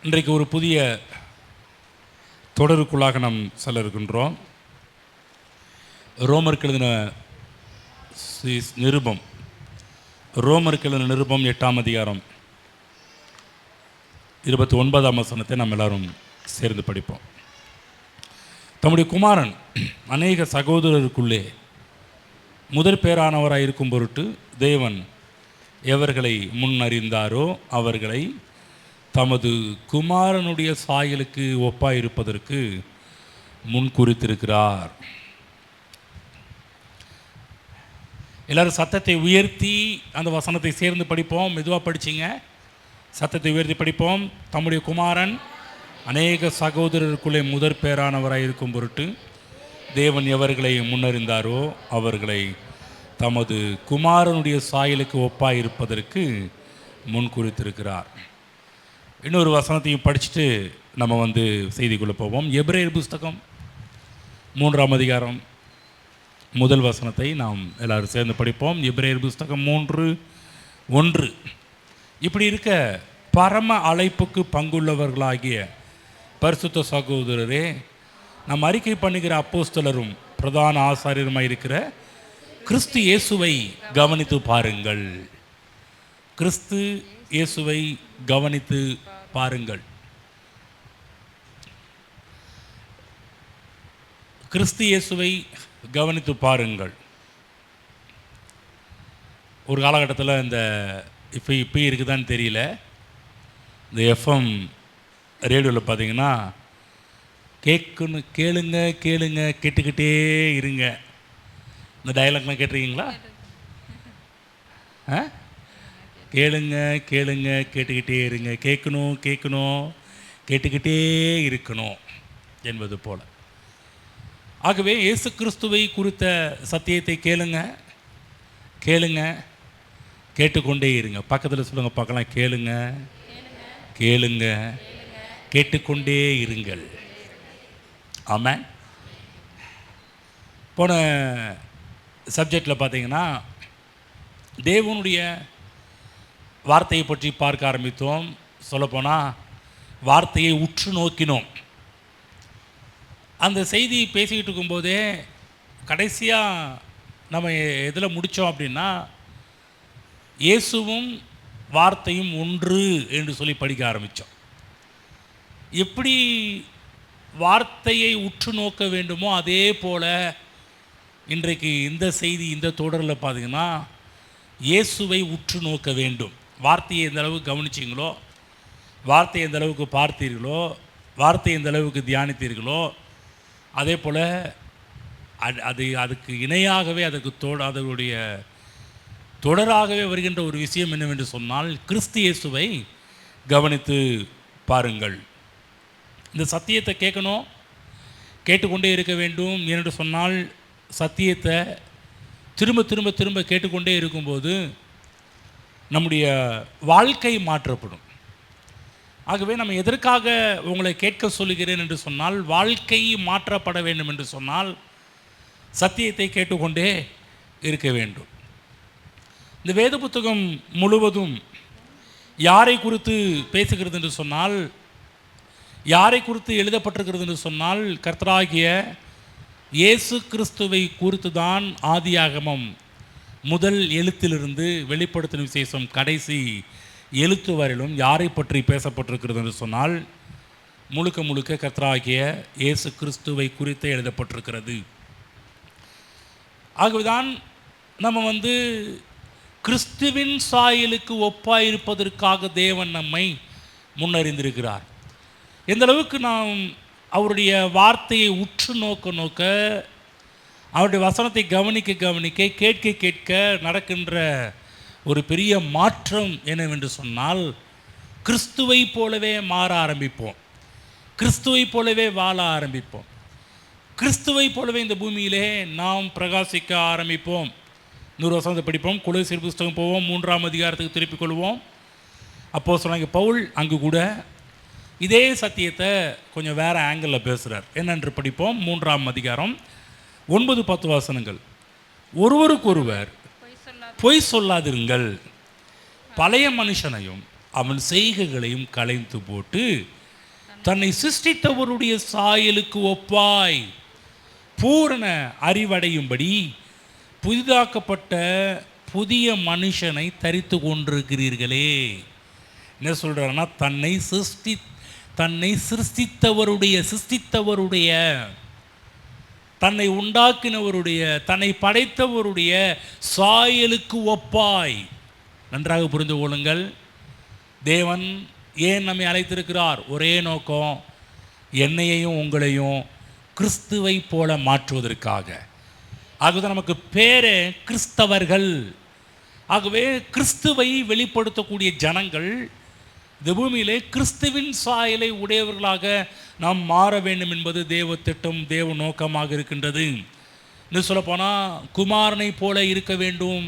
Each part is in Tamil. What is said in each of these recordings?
இன்றைக்கு ஒரு புதிய தொடருக்குள்ளாக நாம் செல்ல இருக்கின்றோம். ரோமருக்கு எழுதின நிருபம், ரோமருக்கு எழுதின நிருபம் 8ஆம் அதிகாரம் 29ஆம் வசனத்தை நாம் எல்லாரும் சேர்ந்து படிப்போம். தம்முடைய குமாரன் அநேக சகோதரருக்குள்ளே முதற் பேரானவராக இருக்கும் பொருட்டு தேவன் எவர்களை முன்னறிந்தாரோ அவர்களை தமது குமாரனுடைய சாயலுக்கு ஒப்பாயிருப்பதற்கு முன் குறித்திருக்கிறார். எல்லாரும் சத்தத்தை உயர்த்தி அந்த வசனத்தை சேர்ந்து படிப்போம். மெதுவாக படிச்சிங்க, சத்தத்தை உயர்த்தி படிப்போம். தம்முடைய குமாரன் அநேக சகோதரருக்குள்ளே முதற் பேரானவராக இருக்கும் பொருட்டு தேவன் எவர்களை முன்னறிந்தாரோ அவர்களை தமது குமாரனுடைய சாயலுக்கு ஒப்பாயிருப்பதற்கு முன் குறித்திருக்கிறார். இன்னொரு வசனத்தையும் படிச்சுட்டு நம்ம செய்திக்குள்ளே போவோம். எபிரேயர் புஸ்தகம் 3ஆம் அதிகாரம் முதல் வசனத்தை நாம் எல்லோரும் சேர்ந்து படிப்போம். எபிரேயர் புஸ்தகம் 3:1. இப்படி இருக்க பரம அழைப்புக்கு பங்குள்ளவர்களாகிய பரிசுத்த சகோதரரே, நாம் அறிக்கை பண்ணுகிற அப்போஸ்தலரும் பிரதான ஆசாரியருமாய் இருக்கிற கிறிஸ்து இயேசுவை கவனித்து பாருங்கள். கிறிஸ்து இயேசுவை கவனித்து பாருங்கள். கிறிஸ்து இயேசுவை கவனித்து பாருங்கள். ஒரு காலகட்டத்தில் இந்த இப்போ இருக்குதான்னு தெரியல, இந்த எஃப்எம் ரேடியோவில் பார்த்தீங்கன்னா கேளுங்க கேளுங்க கேட்டுக்கிட்டே இருங்க, இந்த டயலாக்லாம் கேட்டிருக்கீங்களா? கேளுங்க கேளுங்க கேட்டுக்கிட்டே இருங்க, கேட்கணும் கேட்கணும் கேட்டுக்கிட்டே இருக்கணும் என்பது போல. ஆகவே இயேசு கிறிஸ்துவை குறித்த சத்தியத்தை கேளுங்க கேளுங்க கேட்டுக்கொண்டே இருங்க. பக்கத்தில் சொல்லுங்கள் பார்க்கலாம், கேளுங்க கேளுங்க கேட்டுக்கொண்டே இருங்கள். ஆமென். போன சப்ஜெக்டில் பார்த்தீங்கன்னா தேவனுடைய வார்த்தையை பற்றி பார்க்க ஆரம்பித்தோம். சொல்லப்போனால் வார்த்தையை உற்று நோக்கினோம். அந்த செய்தி பேசிக்கிட்டு இருக்கும்போதே கடைசியாக நம்ம எதில் முடித்தோம் அப்படின்னா, இயேசுவும் வார்த்தையும் ஒன்று என்று சொல்லி படிக்க ஆரம்பித்தோம். எப்படி வார்த்தையை உற்று நோக்க வேண்டுமோ அதே போல் இன்றைக்கு இந்த செய்தி, இந்த தொடரில் பார்த்தீங்கன்னா இயேசுவை உற்று நோக்க வேண்டும். வார்த்தையை எந்த அளவுக்கு கவனிச்சிங்களோ, வார்த்தையை எந்த அளவுக்கு பார்த்தீர்களோ, வார்த்தையை எந்த அளவுக்கு தியானித்தீர்களோ, அதே போல் அதுக்கு இணையாகவே அதனுடைய தொடராகவே வருகின்ற ஒரு விஷயம் என்னவென்று சொன்னால், கிறிஸ்து இயேசுவை கவனித்து பாருங்கள். இந்த சத்தியத்தை கேட்கணும், கேட்டுக்கொண்டே இருக்க வேண்டும். ஏனென்று சொன்னால் சத்தியத்தை திரும்ப திரும்ப திரும்ப கேட்டுக்கொண்டே இருக்கும்போது நம்முடைய வாழ்க்கை மாற்றப்படும். ஆகவே நம்ம எதற்காக உங்களை கேட்க சொல்லுகிறேன் என்று சொன்னால், வாழ்க்கை மாற்றப்பட வேண்டும் என்று சொன்னால் சத்தியத்தை கேட்டுக்கொண்டே இருக்க வேண்டும். இந்த வேத புத்தகம் முழுவதும் யாரை குறித்து பேசுகிறது என்று சொன்னால், யாரை குறித்து எழுதப்பட்டிருக்கிறது என்று சொன்னால், கர்த்தராகிய இயேசு கிறிஸ்துவை குறித்து தான் ஆதியாகமம் முதல் எழுத்திலிருந்து வெளிப்படுத்தின விசேஷம் கடைசி எழுத்து வரையிலும் யாரை பற்றி பேசப்பட்டிருக்கிறது என்று சொன்னால், முழுக்க முழுக்க கர்த்தராகிய இயேசு கிறிஸ்துவை குறித்து எழுதப்பட்டிருக்கிறது. ஆகவேதான் நம்ம கிறிஸ்துவின் சாயலுக்கு ஒப்பாயிருப்பதற்காக தேவன் நம்மை முன்னறிந்திருக்கிறார். எந்த அளவுக்கு நாம் அவருடைய வார்த்தையை உற்று நோக்க அவருடைய வசனத்தை கவனிக்க கவனிக்க கேட்க கேட்க நடக்கின்ற ஒரு பெரிய மாற்றம் என்னவென்று சொன்னால், கிறிஸ்துவை போலவே மாற ஆரம்பிப்போம், கிறிஸ்துவை போலவே வாழ ஆரம்பிப்போம், கிறிஸ்துவை போலவே இந்த பூமியிலே நாம் பிரகாசிக்க ஆரம்பிப்போம். 100 வசனத்தை படிப்போம். கொலோசியர் புஸ்தகம் போவோம், 3ஆம் அதிகாரத்துக்கு திருப்பிக் கொள்வோம். அப்போஸ்தலனாகிய பவுல் அங்கு கூட இதே சத்தியத்தை கொஞ்சம் வேறு ஆங்கிளில் பேசுகிறார். என்னென்று படிப்போம். 3ஆம் அதிகாரம் 9-10 வசனங்கள். ஒருவருக்கொருவர் பொய் சொல்லாதிருங்கள், பழைய மனுஷனையும் அவன் செய்கைகளையும் களைந்து போட்டு தன்னை சிருஷ்டித்தவருடைய சாயலுக்கு ஒப்பாய் பூரண அறிவடையும்படி புதிதாக்கப்பட்ட புதிய மனுஷனை தரித்து கொண்டிருக்கிறீர்களே. என்ன சொல்கிறாருன்னா, தன்னை சிருஷ்டித்தவருடைய தன்னை உண்டாக்கினவருடைய தன்னை படைத்தவருடைய சாயலுக்கு ஒப்பாய். நன்றாக புரிந்து கொள்ளுங்கள். தேவன் ஏன் நம்மை அழைத்திருக்கிறார்? ஒரே நோக்கம், என்னையையும் உங்களையும் கிறிஸ்துவை போல மாற்றுவதற்காக. ஆகவே நமக்கு பேரே கிறிஸ்தவர்கள். ஆகவே கிறிஸ்துவை வெளிப்படுத்தக்கூடிய ஜனங்கள் இந்த பூமியிலே கிறிஸ்துவின் சாயலை உடையவர்களாக நாம் மாற வேண்டும் என்பது தேவ திட்டம், தேவ நோக்கமாக இருக்கின்றது. இன்னும் சொல்லப்போனால் குமாரனை போல இருக்க வேண்டும்,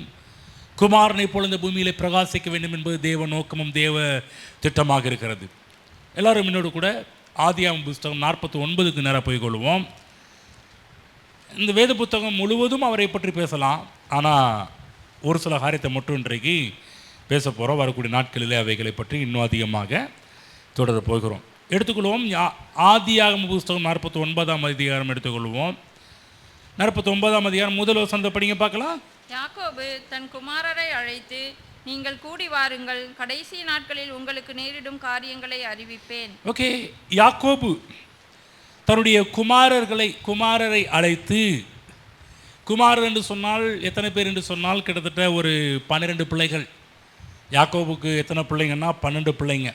குமாரனை போல இந்த பூமியிலே பிரகாசிக்க வேண்டும் என்பது தேவ நோக்கமும் தேவ திட்டமாக இருக்கிறது. எல்லாரும் என்னோடு கூட ஆதியாகமம் புத்தகம் 49க்கு நேராக போய் கொள்வோம். இந்த வேத புத்தகம் முழுவதும் அவரை பற்றி பேசலாம், ஆனால் ஒரு சில காரியத்தை மட்டும் இன்றைக்கு பேச போகிறோம். வரக்கூடிய நாட்களிலே அவைகளை பற்றி இன்னும் அதிகமாக தொடர போகிறோம். எடுத்துக்கொள்வோம். ஆதியாகம புத்தகம் 49ஆம் அதிகாரம் எடுத்துக்கொள்வோம். 49ஆம் அதிகாரம் முதல் வசனத்தை படிங்க பார்க்கலாம். யாக்கோபு தன் குமாரரை அழைத்து, நீங்கள் கூடி வாருங்கள், கடைசி நாட்களில் உங்களுக்கு நேரிடும் காரியங்களை அறிவிப்பேன். ஓகே, யாக்கோபு தன்னுடைய குமாரரை அழைத்து, குமாரர் என்று சொன்னால் எத்தனை பேர் என்று சொன்னால் கிட்டத்தட்ட ஒரு 12 பிள்ளைகள். யாக்கோபுக்கு எத்தனை பிள்ளைங்கன்னா 12 பிள்ளைங்க.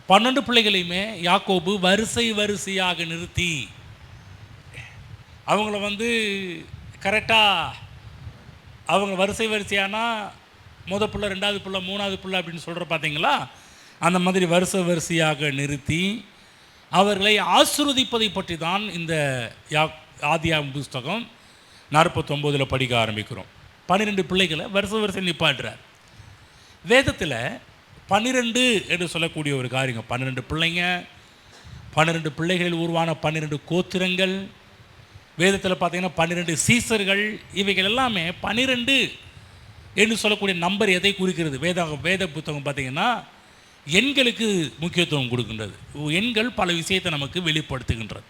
12 பிள்ளைகளையுமே யாக்கோபு வரிசையாக நிறுத்தி அவங்கள கரெக்டாக அவங்க வரிசையானா முத பிள்ளை, 2வது பிள்ளை, 3வது பிள்ளை அப்படின்னு சொல்கிற பார்த்தீங்களா, அந்த மாதிரி வரிசையாக நிறுத்தி அவர்களை ஆசீர்வதிப்பதை பற்றி தான் இந்த ஆதியாகம புத்தகம் 49 படிக்க ஆரம்பிக்கிறோம். 12 பிள்ளைகளை வரிசை நிப்பாட்டுறார். வேதத்தில் 12 என்று சொல்லக்கூடிய ஒரு காரியம், 12 பிள்ளைங்க, 12 பிள்ளைகளில் உருவான 12 கோத்திரங்கள். வேதத்தில் பார்த்தீங்கன்னா 12 சீசர்கள். இவைகள் எல்லாமே 12 என்று சொல்லக்கூடிய நம்பர் எதை குறிக்கிறது? வேத புத்தகம் பார்த்தீங்கன்னா எண்களுக்கு முக்கியத்துவம் கொடுக்கின்றது. எண்கள் பல விஷயத்தை நமக்கு வெளிப்படுத்துகின்றது.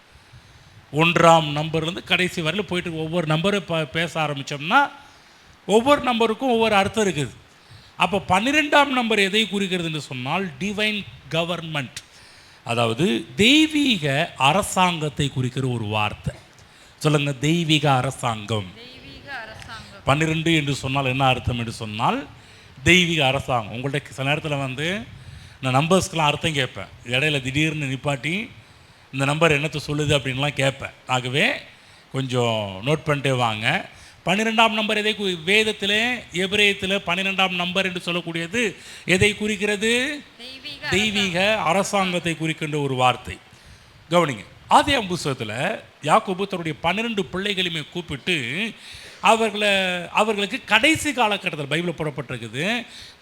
1ஆம் நம்பர்லேருந்து கடைசி வரையில் போயிட்டு ஒவ்வொரு நம்பரை பேச ஆரம்பித்தோம்னா ஒவ்வொரு நம்பருக்கும் ஒவ்வொரு அர்த்தம் இருக்குது. அப்போ 12ஆம் நம்பர் எதை குறிக்கிறது என்று சொன்னால் டிவைன் கவர்மெண்ட், அதாவது தெய்வீக அரசாங்கத்தை குறிக்கிற ஒரு வார்த்தை. சொல்லுங்கள், தெய்வீக அரசாங்கம். 12 என்று சொன்னால் என்ன அர்த்தம் என்று சொன்னால் தெய்வீக அரசாங்கம். உங்கள்கிட்ட சில நேரத்தில் நான் நம்பர்ஸ்க்கெலாம் அர்த்தம் கேட்பேன். இடையில திடீர்னு நிப்பாட்டி இந்த நம்பர் என்னத்தை சொல்லுது அப்படின்லாம் கேட்பேன். ஆகவே கொஞ்சம் நோட் பண்ணிட்டே வாங்க. 12ஆம் நம்பர் எதை வேதத்தில் எபிரேயத்தில் 12ஆம் நம்பர் என்று சொல்லக்கூடியது எதை குறிக்கிறது? தெய்வீக அரசாங்கத்தை குறிக்கின்ற ஒரு வார்த்தை. கவனிங்க, ஆதியாகம புத்தகத்தில் யாக்கோபு தன்னுடைய 12 பிள்ளைகளையுமே கூப்பிட்டு அவர்களுக்கு கடைசி காலகட்டத்தில் பைபிளில் போடப்பட்டிருக்குது,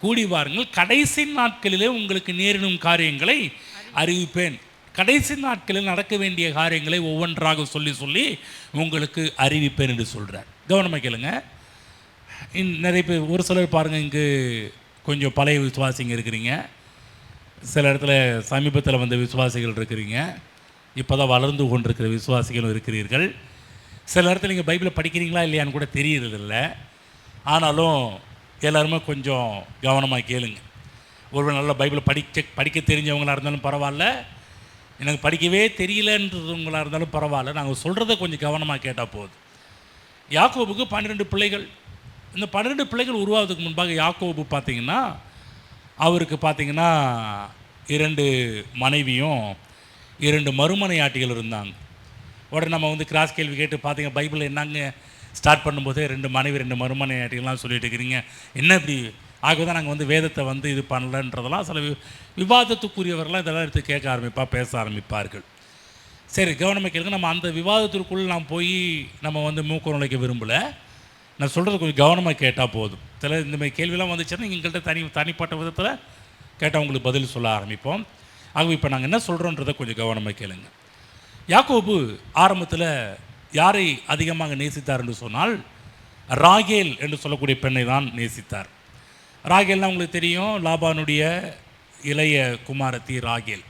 கூடி வாருங்கள், கடைசி நாட்களிலே உங்களுக்கு நேரிடும் காரியங்களை அறிவிப்பேன். கடைசி நாட்களில் நடக்க வேண்டிய காரியங்களை ஒவ்வொன்றாக சொல்லி உங்களுக்கு அறிவிப்பேன் என்று சொல்கிறார். கவனமாக கேளுங்க. நிறைய பேர், ஒரு சிலர் பாருங்கள், இங்கு கொஞ்சம் பழைய விசுவாசிங்க இருக்கிறீங்க, சில இடத்துல சமீபத்தில் வந்த விசுவாசிகள் இருக்கிறீங்க, இப்போ தான் வளர்ந்து கொண்டிருக்கிற விசுவாசிகளும் இருக்கிறீர்கள். சில இடத்துல நீங்கள் பைபிளை படிக்கிறீங்களா இல்லையான்னு கூட தெரியறதில்ல. ஆனாலும் எல்லாருமே கொஞ்சம் கவனமாக கேளுங்க. ஒருவேளை நல்லா பைபிளை படிக்க தெரிஞ்சவங்களாக இருந்தாலும் பரவாயில்ல, எனக்கு படிக்கவே தெரியலன்றவங்களாக இருந்தாலும் பரவாயில்ல, நாங்கள் சொல்கிறத கொஞ்சம் கவனமாக கேட்டால் போதும். யாக்கோபுக்கு 12 பிள்ளைகள். இந்த 12 பிள்ளைகள் உருவாவதுக்கு முன்பாக யாக்கோபு பார்த்திங்கன்னா அவருக்கு 2 மனைவியும் 2 மறுமனையாட்டிகள் இருந்தாங்க. உடனே நம்ம கிராஸ் கேள்வி கேட்டு பார்த்தீங்க, பைபிளில் என்னங்க ஸ்டார்ட் பண்ணும்போதே 2 மனைவி 2 மறுமனையாட்டிகள்லாம் சொல்லிட்டு இருக்கிறீங்க, என்ன இப்படி? ஆகவே தான் நாங்கள் வேதத்தை இது பண்ணலன்றதெல்லாம் சில விவாதத்துக்குரியவர்களாம் இதெல்லாம் எடுத்து கேட்க பேச ஆரம்பிப்பார்கள். சரி, கவனமாக கேளுங்க. நம்ம அந்த விவாதத்திற்குள்ளே நாம் போய் நம்ம மூக்க நுழைக்க விரும்பலை. நான் சொல்கிறது கொஞ்சம் கவனமாக கேட்டால் போதும். சில இந்த மாதிரி கேள்வியெல்லாம் வந்துச்சுன்னா எங்கள்கிட்ட தனிப்பட்ட விதத்தில் கேட்டால் உங்களுக்கு பதில் சொல்ல ஆரம்பிப்போம். ஆகவே இப்போ நாங்கள் என்ன சொல்கிறோன்றதை கொஞ்சம் கவனமாக கேளுங்க. யாக்கோபு ஆரம்பத்தில் யாரை அதிகமாக நேசித்தார் என்று சொன்னால் ராகேல் என்று சொல்லக்கூடிய பெண்ணை தான் நேசித்தார். ராகேல்னால் உங்களுக்கு தெரியும், லாபானுடைய இளைய குமாரத்தி ராகேல்.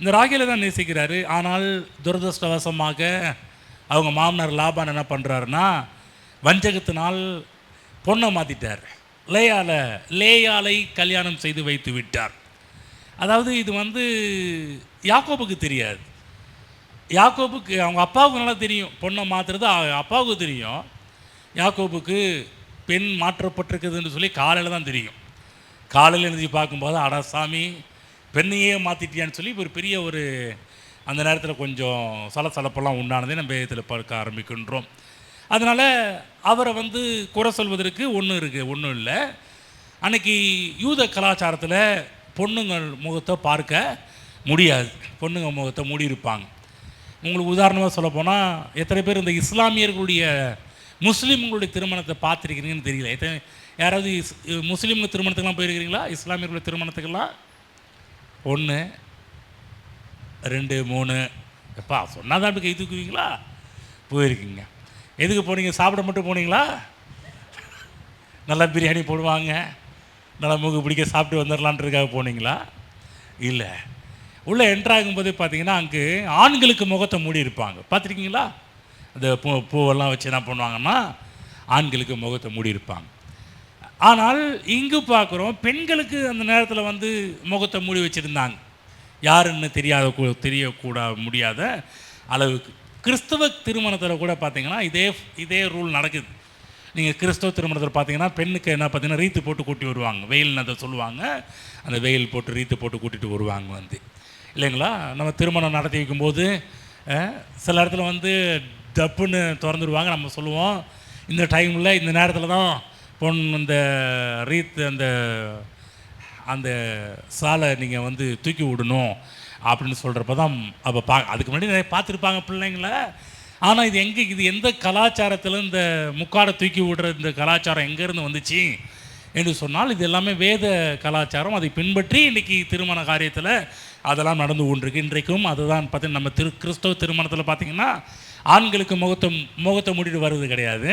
இந்த ராகேலை தான் நேசிக்கிறாரு. ஆனால் துரதிருஷ்டவசமாக அவங்க மாமனார் லாபான் என்ன பண்ணுறாருன்னா வஞ்சகத்தினால் பொண்ணை மாற்றிட்டார். லேயாலை கல்யாணம் செய்து வைத்து விட்டார். அதாவது இது யாக்கோபுக்கு தெரியாது. யாக்கோபுக்கு அவங்க அப்பாவுக்கு நல்லா தெரியும், பொண்ணை மாற்றுறது அப்பாவுக்கு தெரியும். யாக்கோபுக்கு பெண் மாற்றப்பட்டிருக்குதுன்னு சொல்லி காலையில் தான் தெரியும். காலையில் எழுதி பார்க்கும்போது அடா சாமி பெண்ணையே மாற்றிட்டியான்னு சொல்லி ஒரு பெரிய அந்த நேரத்தில் கொஞ்சம் சலசலப்பெல்லாம் உண்டானதே நம்ம இதில் பார்க்க ஆரம்பிக்கின்றோம். அதனால் அவரை குறை சொல்வதற்கு ஒன்றும் இல்லை. அன்றைக்கி யூத கலாச்சாரத்தில் பொண்ணுங்கள் முகத்தை பார்க்க முடியாது, பொண்ணுங்க முகத்தை மூடியிருப்பாங்க. உங்களுக்கு உதாரணமாக சொல்லப்போனால் எத்தனை பேர் இந்த இஸ்லாமியர்களுடைய முஸ்லீம்களுடைய திருமணத்தை பார்த்துருக்கிறீங்கன்னு தெரியல. யாராவது முஸ்லீம்ங்க திருமணத்துக்கெல்லாம் போயிருக்கிறீங்களா? இஸ்லாமியர்களுடைய திருமணத்துக்கெல்லாம் 1 2 3 எப்பா சொன்னால் தான் அப்படி கை தூக்குவீங்களா? போயிருக்கீங்க. எதுக்கு போனீங்க? சாப்பிட மட்டும் போனீங்களா? நல்லா பிரியாணி போடுவாங்க, நல்லா மூக்கு பிடிக்க சாப்பிட்டு வந்துடலான்றதுக்காக போனீங்களா? இல்லை. உள்ளே என்ட்ராகும்போது பார்த்தீங்கன்னா அங்கே ஆண்களுக்கு முகத்தை மூடி இருப்பாங்க. பார்த்துருக்கீங்களா? அந்த பூவெல்லாம் வச்சு என்ன பண்ணுவாங்கன்னா ஆண்களுக்கு முகத்தை மூடி இருப்பாங்க. ஆனால் இங்கு பார்க்குறோம் பெண்களுக்கு அந்த நேரத்தில் முகத்தை மூடி வச்சுருந்தாங்க. யாருன்னு முடியாத அளவுக்கு. கிறிஸ்தவ திருமணத்தில் கூட பார்த்திங்கன்னா இதே ரூல் நடக்குது. நீங்கள் கிறிஸ்தவ திருமணத்தில் பார்த்தீங்கன்னா பெண்ணுக்கு என்ன பார்த்தீங்கன்னா ரீத்து போட்டு கூட்டி வருவாங்க. வெயில்னு அதை சொல்லுவாங்க. அந்த வெயில் போட்டு ரீத்து போட்டு கூட்டிகிட்டு வருவாங்க இல்லைங்களா? நம்ம திருமணம் நடத்தி வைக்கும்போது சில இடத்துல டப்புன்னு திறந்துடுவாங்க. நம்ம சொல்லுவோம் இந்த டைமில் இந்த நேரத்தில் தான் இந்த ரீத்து அந்த சாலை நீங்கள் தூக்கி விடணும் அப்படின்னு சொல்கிறப்ப தான் அப்போ அதுக்கு முன்னாடி நிறைய பார்த்துருப்பாங்க பிள்ளைங்கள. ஆனால் இது எந்த கலாச்சாரத்தில் இந்த முக்காடை தூக்கி விடுற இந்த கலாச்சாரம் எங்கேருந்து வந்துச்சு என்று சொன்னால் இது எல்லாமே வேத கலாச்சாரம். அதை பின்பற்றி இன்றைக்கி திருமண காரியத்தில் அதெல்லாம் நடந்து கொண்டிருக்கு. இன்றைக்கும் அதுதான் பார்த்தீங்கன்னா நம்ம கிறிஸ்தவ திருமணத்தில் பார்த்திங்கன்னா ஆண்களுக்கு முகத்தை மூடிட்டு வர்றது கிடையாது.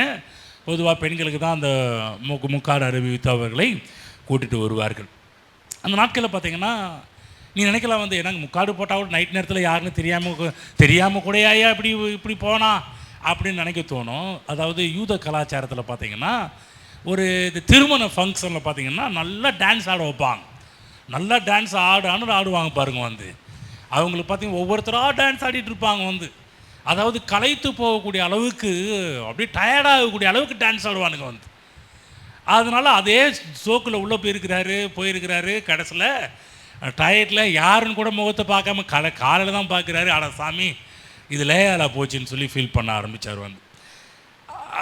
பொதுவாக பெண்களுக்கு தான் அந்த முக்காடு அறிவித்து அவர்களை கூட்டிகிட்டு வருவார்கள். அந்த நாட்களில் பார்த்திங்கன்னா நீ நினைக்கலாம் எனக்கு முக்காடு போட்டால் கூட நைட் நேரத்தில் யாருன்னு தெரியாமல் கூடயா இப்படி போனா அப்படின்னு நினைக்க தோணும். அதாவது யூத கலாச்சாரத்தில் பார்த்திங்கன்னா இந்த திருமண ஃபங்க்ஷனில் பார்த்திங்கன்னா நல்லா டான்ஸ் ஆட வைப்பாங்க. நல்லா டான்ஸ் ஆடுவாங்க பாருங்கள். அவங்களுக்கு பார்த்திங்கன்னா ஒவ்வொருத்தராக டான்ஸ் ஆடிட்டு இருப்பாங்க. அதாவது களைத்து போகக்கூடிய அளவுக்கு அப்படியே டயர்டாகக்கூடிய அளவுக்கு டான்ஸ் ஆடுவானுங்க. அதனால் அதே சோக்கில் உள்ளே போயிருக்கிறாரு. கடைசியில் டயர்டில் யாருன்னு கூட முகத்தை பார்க்காம காலையில் தான் பார்க்குறாரு. அட சாமி இது லேயாலா போச்சுன்னு சொல்லி ஃபீல் பண்ண ஆரம்பித்தார்.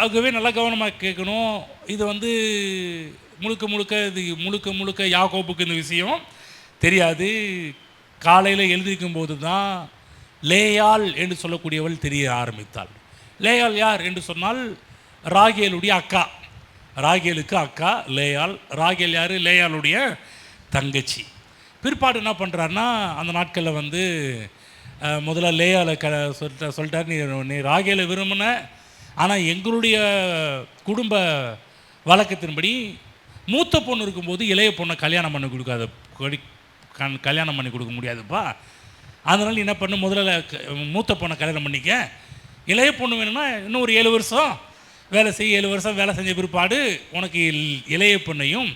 ஆகவே நல்லா கவனமாக கேட்கணும். இது முழுக்க யாக்கோபுக்கு இந்த விஷயம் தெரியாது. காலையில் எழுதிக்கும் போது தான் லேயாள் என்று சொல்லக்கூடியவள் தெரிய ஆரம்பித்தாள். லேயாள் யார் என்று சொன்னால் ராகேலுடைய அக்கா. ராகேலுக்கு அக்கா லேயாள். ராகேல் யார்? லேயாளுடைய தங்கச்சி. பிற்பாடு என்ன பண்ணுறாருன்னா அந்த நாட்களில் முதல்ல லேயாலை சொல்லிட்டார், நீ ராகேலை விரும்பின, ஆனால் எங்களுடைய குடும்ப வழக்கத்தின்படி மூத்த பொண்ணு இருக்கும்போது இளைய பொண்ணை கல்யாணம் பண்ணி கொடுக்க முடியாதுப்பா. அதனால் என்ன பண்ணு, முதல்ல மூத்த பொண்ணை கல்யாணம் பண்ணிக்க, இளைய பொண்ணு வேணும்னா இன்னும் ஒரு 7 வருஷம் வேலை செய்ய, 7 வருஷம் வேலை செஞ்ச பிற்பாடு உனக்கு இளைய பொண்ணையும்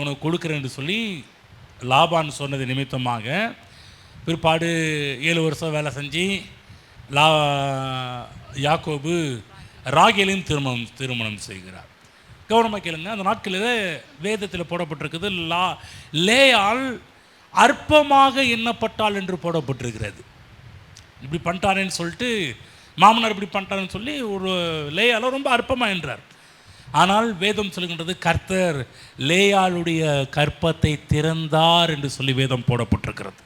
உனக்கு கொடுக்குறேன்னு சொல்லி லாபான் சொன்னது நிமித்தமாக பிற்பாடு 7 வருஷம் வேலை செஞ்சு யாக்கோபு ராகேலையும் திருமணம் செய்கிறார். கவனமாக கேளுங்க. அந்த நாட்களில் வேதத்தில் போடப்பட்டிருக்குது, லேயாள் அற்பமாக எண்ணப்பட்டாள் என்று போடப்பட்டிருக்கிறது. இப்படி பண்ணிட்டானேன்னு சொல்லிட்டு மாமனார் இப்படி பண்ணிட்டான்னு சொல்லி ஒரு லேயாளை ரொம்ப அற்பமாக என்றார். ஆனால் வேதம் சொல்லுகின்றது கர்த்தர் லேயாளுடைய கற்பத்தை திறந்தார் என்று சொல்லி வேதம் போடப்பட்டிருக்கிறது.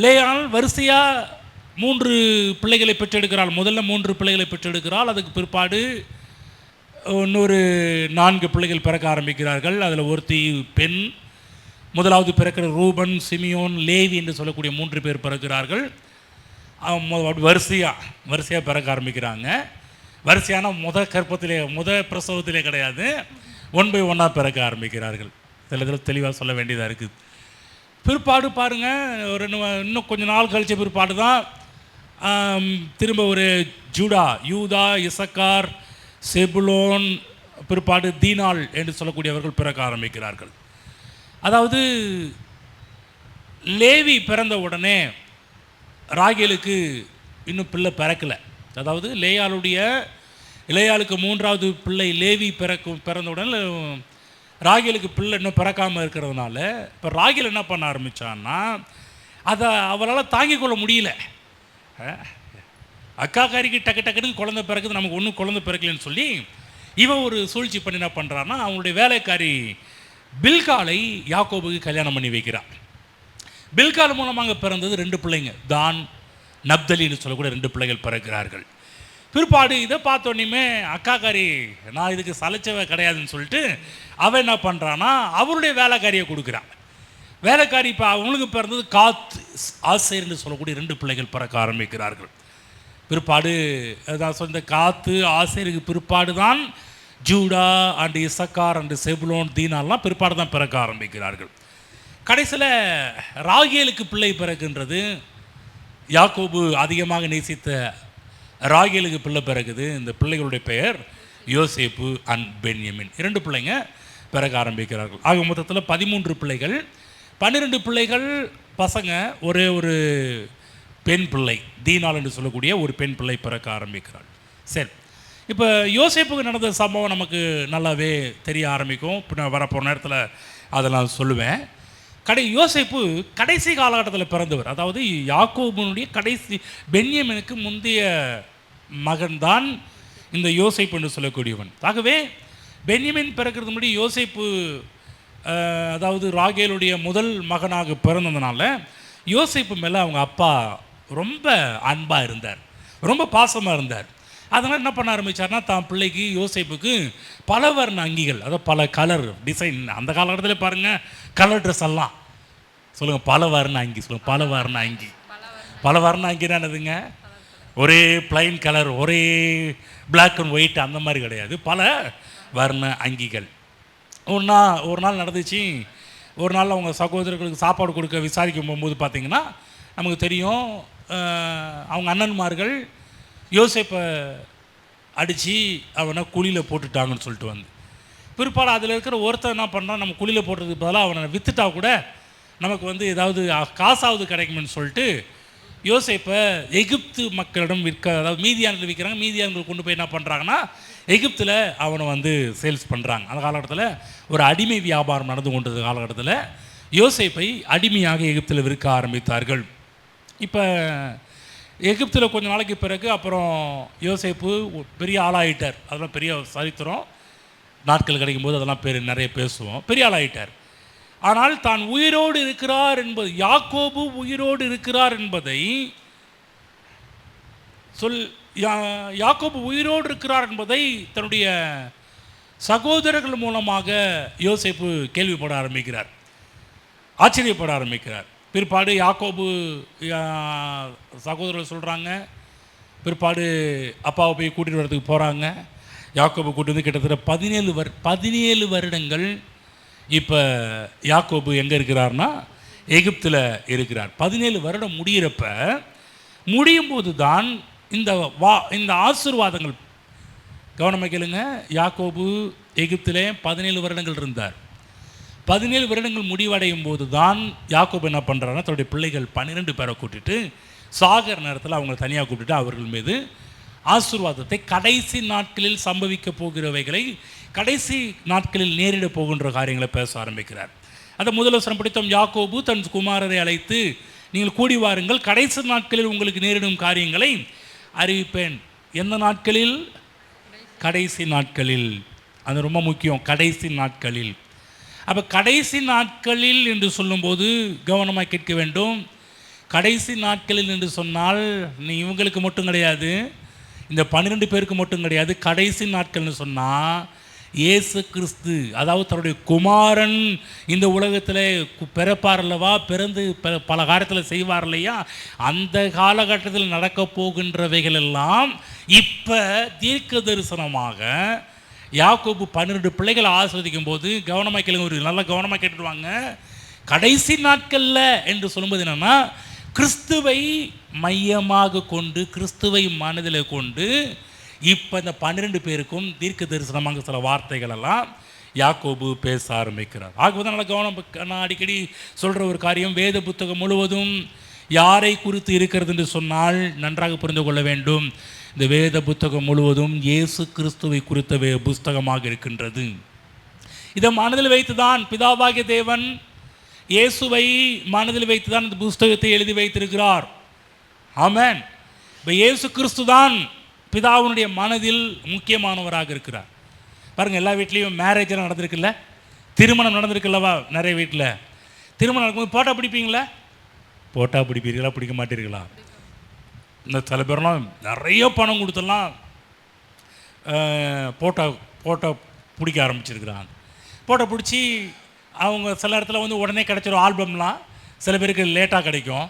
லேயாள் வரிசையாக 3 பிள்ளைகளை பெற்றெடுக்கிறாள். முதல்ல 3 பிள்ளைகளை பெற்றெடுக்கிறாள். அதுக்கு பிற்பாடு இன்னொரு 4 பிள்ளைகள் பிறக்க ஆரம்பிக்கிறார்கள். அதில் ஒருத்தி பெண். முதலாவது பிறக்கிற ரூபன், சிமியோன், லேவி என்று சொல்லக்கூடிய 3 பேர் பிறக்கிறார்கள். வரிசையாக பிறக்க ஆரம்பிக்கிறாங்க. வரிசையான பிரசவத்திலே கிடையாது, 1 by 1 பிறக்க ஆரம்பிக்கிறார்கள். சில இதில் தெளிவாக சொல்ல வேண்டியதாக இருக்குது. பிற்பாடு பாருங்கள், இன்னும் கொஞ்சம் நாள் கழிச்ச பிற்பாடு தான் திரும்ப ஒரு யூதா, இசக்கார், செபுலோன், பிற்பாடு தீனாள் என்று சொல்லக்கூடியவர்கள் பிறக்க ஆரம்பிக்கிறார்கள். அதாவது லேவி பிறந்த உடனே ராகேலுக்கு இன்னும் பிள்ளை பிறக்கலை. அதாவது லேயாளுக்கு 3வது பிள்ளை லேவி பிறந்தவுடன் ராகேலுக்கு பிள்ளை இன்னும் பிறக்காமல் இருக்கிறதுனால இப்போ ராகேல் என்ன பண்ண ஆரம்பித்தான்னா, அதை அவரால் தாங்கிக் கொள்ள முடியல. அக்காக்காரிக்கு டக்குன்னு குழந்தை பிறக்குது, நமக்கு ஒன்றும் குழந்தை பிறக்கலன்னு சொல்லி இவன் ஒரு சூழ்ச்சி பண்ணி என்ன பண்ணுறான்னா, அவனுடைய வேலைக்காரி பில்காலை யாக்கோபுக்கு கல்யாணம் பண்ணி வைக்கிறான். பில்கால் மூலமாக பிறந்தது 2 பிள்ளைங்க, தான், நப்தலின்னு சொல்லக்கூடிய 2 பிள்ளைகள் பிறக்கிறார்கள். பிற்பாடு இதை பார்த்தோன்னே அக்காக்காரி நான் இதுக்கு சலைச்சவ கிடையாதுன்னு சொல்லிட்டு அவன் என்ன பண்ணுறான்னா அவருடைய வேலைக்காரியை கொடுக்குறான். வேலைக்காரி இப்போ அவங்களுக்கு பிறந்தது காத், ஆசேர்னு சொல்லக்கூடிய 2 பிள்ளைகள் பிறக்க ஆரம்பிக்கிறார்கள். பிற்பாடு அதான் சொந்த காத்து, ஆசேருக்கு பிற்பாடு தான் ஜூடா அண்டு இசக்கார் அண்டு செபுலோன், தீனாலாம் பிற்பாடு தான் பிறக்க ஆரம்பிக்கிறார்கள். கடைசியில் ராகேலுக்கு பிள்ளை பிறக்குன்றது. யாக்கோபு அதிகமாக நேசித்த ராகேலுக்கு பிள்ளை பிறகுது. இந்த பிள்ளைகளுடைய பெயர் யோசேப்பு அண்ட் பென்யமின். 2 பிள்ளைங்க பிறக்க ஆரம்பிக்கிறார்கள். ஆக மொத்தத்தில் 13 பிள்ளைகள், 12 பிள்ளைகள் பசங்க, ஒரே ஒரு பெண் பிள்ளை தீனாள் என்று சொல்லக்கூடிய ஒரு பெண் பிள்ளை பிறக்க ஆரம்பிக்கிறாள். சரி, இப்போ யோசேப்புக்கு நடந்த சம்பவம் நமக்கு நல்லாவே தெரிய ஆரம்பிக்கும். பின்ன வரப்போகிற நேரத்தில் அதை நான் சொல்லுவேன். யோசேப்பு கடைசி காலகட்டத்தில் பிறந்தவர். அதாவது யாக்கோபுனுடைய கடைசி பென்யமினுக்கு முந்தைய மகன்தான் இந்த யோசேப்பு என்று சொல்லக்கூடியவன். ஆகவே பென்யமின் பிறக்கிறது முன்னாடி யோசேப்பு அதாவது ராகேலுடைய முதல் மகனாக பிறந்ததுனால யோசேப்பு மேலே அவங்க அப்பா ரொம்ப அன்பாக இருந்தார், ரொம்ப பாசமாக இருந்தார். அதனால் என்ன பண்ண ஆரம்பித்தார்னா, தான் பிள்ளைக்கு யோசேப்புக்கு பல வர்ண அங்கிகள், அதாவது பல கலர் டிசைன், அந்த காலகட்டத்தில் பாருங்கள் கலர் ட்ரெஸ் எல்லாம் சொல்லுங்கள், பல வர்ண அங்கி சொல்லுங்கள், பல வர்ண அங்கி. பல வர்ண அங்கினா என்னதுங்க? ஒரே பிளைன் கலர், ஒரே பிளாக் அண்ட் ஒயிட் அந்த மாதிரி கிடையாது, பல வர்ண அங்கிகள். ஒரு நாள் நடந்துச்சு. ஒரு நாள் அவங்க சகோதரர்களுக்கு சாப்பாடு கொடுக்க விசாரிக்கும் போகும்போது பார்த்திங்கன்னா நமக்கு தெரியும், அவங்க அண்ணன்மார்கள் யோசேப்பை அடித்து அவனை குழியில் போட்டுட்டாங்கன்னு சொல்லிட்டு வந்து பிற்பாடு அதில் இருக்கிற ஒருத்தர் என்ன பண்ணுறான், நம்ம குழியில் போடுறதுக்கு பதிலாக அவனை விற்றுட்டா கூட நமக்கு வந்து ஏதாவது காசாவது கிடைக்குமென்னு சொல்லிட்டு யோசேப்பை எகிப்து மக்களிடம் அதாவது மீதியான்கள் விற்கிறாங்க. மீதியான்கள் கொண்டு போய் என்ன பண்ணுறாங்கன்னா எகிப்தில் அவனை வந்து சேல்ஸ் பண்ணுறாங்க. அந்த காலகட்டத்தில் ஒரு அடிமை வியாபாரம் நடந்து கொண்டது காலகட்டத்தில் யோசேப்பை அடிமையாக எகிப்தில் விற்க ஆரம்பித்தார்கள். இப்போ எகிப்தில் கொஞ்சம் நாளைக்கு பிறகு அப்புறம் யோசேப்பு பெரிய ஆளாயிட்டார். அதெல்லாம் பெரிய சரித்திரம், நாட்கள் கிடைக்கும்போது அதெல்லாம் நிறைய பேசுவோம். பெரிய ஆளாயிட்டார். ஆனால் தான் உயிரோடு இருக்கிறார் என்பது, யாக்கோபு உயிரோடு இருக்கிறார் என்பதை யாக்கோபு உயிரோடு இருக்கிறார் என்பதை தன்னுடைய சகோதரர்கள் மூலமாக யோசேப்பு கேள்விப்பட ஆரம்பிக்கிறார், ஆச்சரியப்பட ஆரம்பிக்கிறார். பிற்பாடு யாக்கோபு சகோதரர்கள் சொல்கிறாங்க, பிற்பாடு அப்பாவை போய் கூட்டிகிட்டு வரதுக்கு போகிறாங்க. யாக்கோபு கூட்டி வந்து கிட்டத்தட்ட 17 வருடங்கள் இப்போ யாக்கோபு எங்கே இருக்கிறார்னா எகிப்தில் இருக்கிறார். 17 வருடம் முடியும் போது தான் இந்த ஆசீர்வாதங்கள், கவனமாக கேளுங்க, யாக்கோபு எகிப்திலே 17 வருடங்கள் இருந்தார். 17 வருடங்கள் முடிவடையும் போது தான் யாக்கோபு என்ன பண்ணுறாருன்னா தன்னுடைய பிள்ளைகள் 12 பேரை கூட்டிட்டு சாகர் நேரத்தில் அவங்க தனியாக கூப்பிட்டுட்டு அவர்கள் மீது ஆசீர்வாதத்தை, கடைசி நாட்களில் சம்பவிக்க போகிறவைகளை, கடைசி நாட்களில் நேரிட போகின்ற காரியங்களை பேச ஆரம்பிக்கிறார். அந்த முதல் வசனம் படித்தோம், யாக்கோபு தன் குமாரரை அழைத்து நீங்கள் கூடி வாருங்கள், கடைசி நாட்களில் உங்களுக்கு நேரிடும் காரியங்களை அறிவிப்பேன். எந்த நாட்களில்? கடைசி நாட்களில். அது ரொம்ப முக்கியம், கடைசி நாட்களில். அப்போ கடைசி நாட்களில் என்று சொல்லும்போது கவனமாக கேட்க வேண்டும். கடைசி நாட்களில் என்று சொன்னால் இவங்களுக்கு மட்டும் கிடையாது, இந்த 12 பேருக்கு மட்டும் கிடையாது. கடைசி நாட்கள்னு சொன்னால் இயேசு கிறிஸ்து, அதாவது தன்னுடைய குமாரன் இந்த உலகத்தில் பிறப்பார் அல்லவா, பிறந்து பல காரியத்தில் செய்வார் இல்லையா, அந்த காலகட்டத்தில் நடக்க போகின்றவைகள் எல்லாம் இப்போ தீர்க்க தரிசனமாக யாக்கோபு 12 பிள்ளைகளை ஆஸ்வதிக்கும் போது, கவனமாக கேளுங்க, ஒரு நல்ல கவனமாக கேட்டுடுவாங்க. கடைசி நாட்களில் என்று சொல்லும்போது என்னென்னா, கிறிஸ்துவை மையமாக கொண்டு, கிறிஸ்துவை மனதில் கொண்டு இப்போ இந்த 12 பேருக்கும் தீர்க்க தரிசனமாக சில வார்த்தைகள் எல்லாம் யாக்கோபு பேச ஆரம்பிக்கிறார். ஆகவே தான் நல்ல கவனம். நான் அடிக்கடி சொல்கிற ஒரு காரியம், வேத புத்தகம் முழுவதும் யாரை குறித்து இருக்கிறது என்று சொன்னால் நன்றாக புரிந்து கொள்ள வேண்டும். இந்த வேத புத்தகம் முழுவதும் இயேசு கிறிஸ்துவை குறித்த புஸ்தகமாக இருக்கின்றது. இதை மனதில் வைத்துதான் பிதாவாகிய தேவன் இயேசுவை மனதில் வைத்துதான் இந்த புஸ்தகத்தை எழுதி வைத்திருக்கிறார். ஆமென். இப்போ இயேசு கிறிஸ்து தான் பிதாவுடைய மனதில் முக்கியமானவராக இருக்கிறார். பாருங்கள், எல்லா வீட்லேயும் மேரேஜ் எல்லாம் நடந்திருக்குல்ல, திருமணம் நடந்திருக்குல்லவா? நிறைய வீட்டில் திருமணம் நடக்கும்போது போட்டோ பிடிப்பீங்களா? போட்டோ பிடிப்பீர்களா, பிடிக்க மாட்டீர்களா? இந்த சில பேர்லாம் நிறைய பணம் கொடுத்தெல்லாம் போட்டோ பிடிக்க ஆரம்பிச்சிருக்கிறாங்க. போட்டோ பிடிச்சி அவங்க சில இடத்துல வந்து உடனே கிடைச்சிடும். ஆல்பம்லாம் சில பேருக்கு லேட்டாக கிடைக்கும்,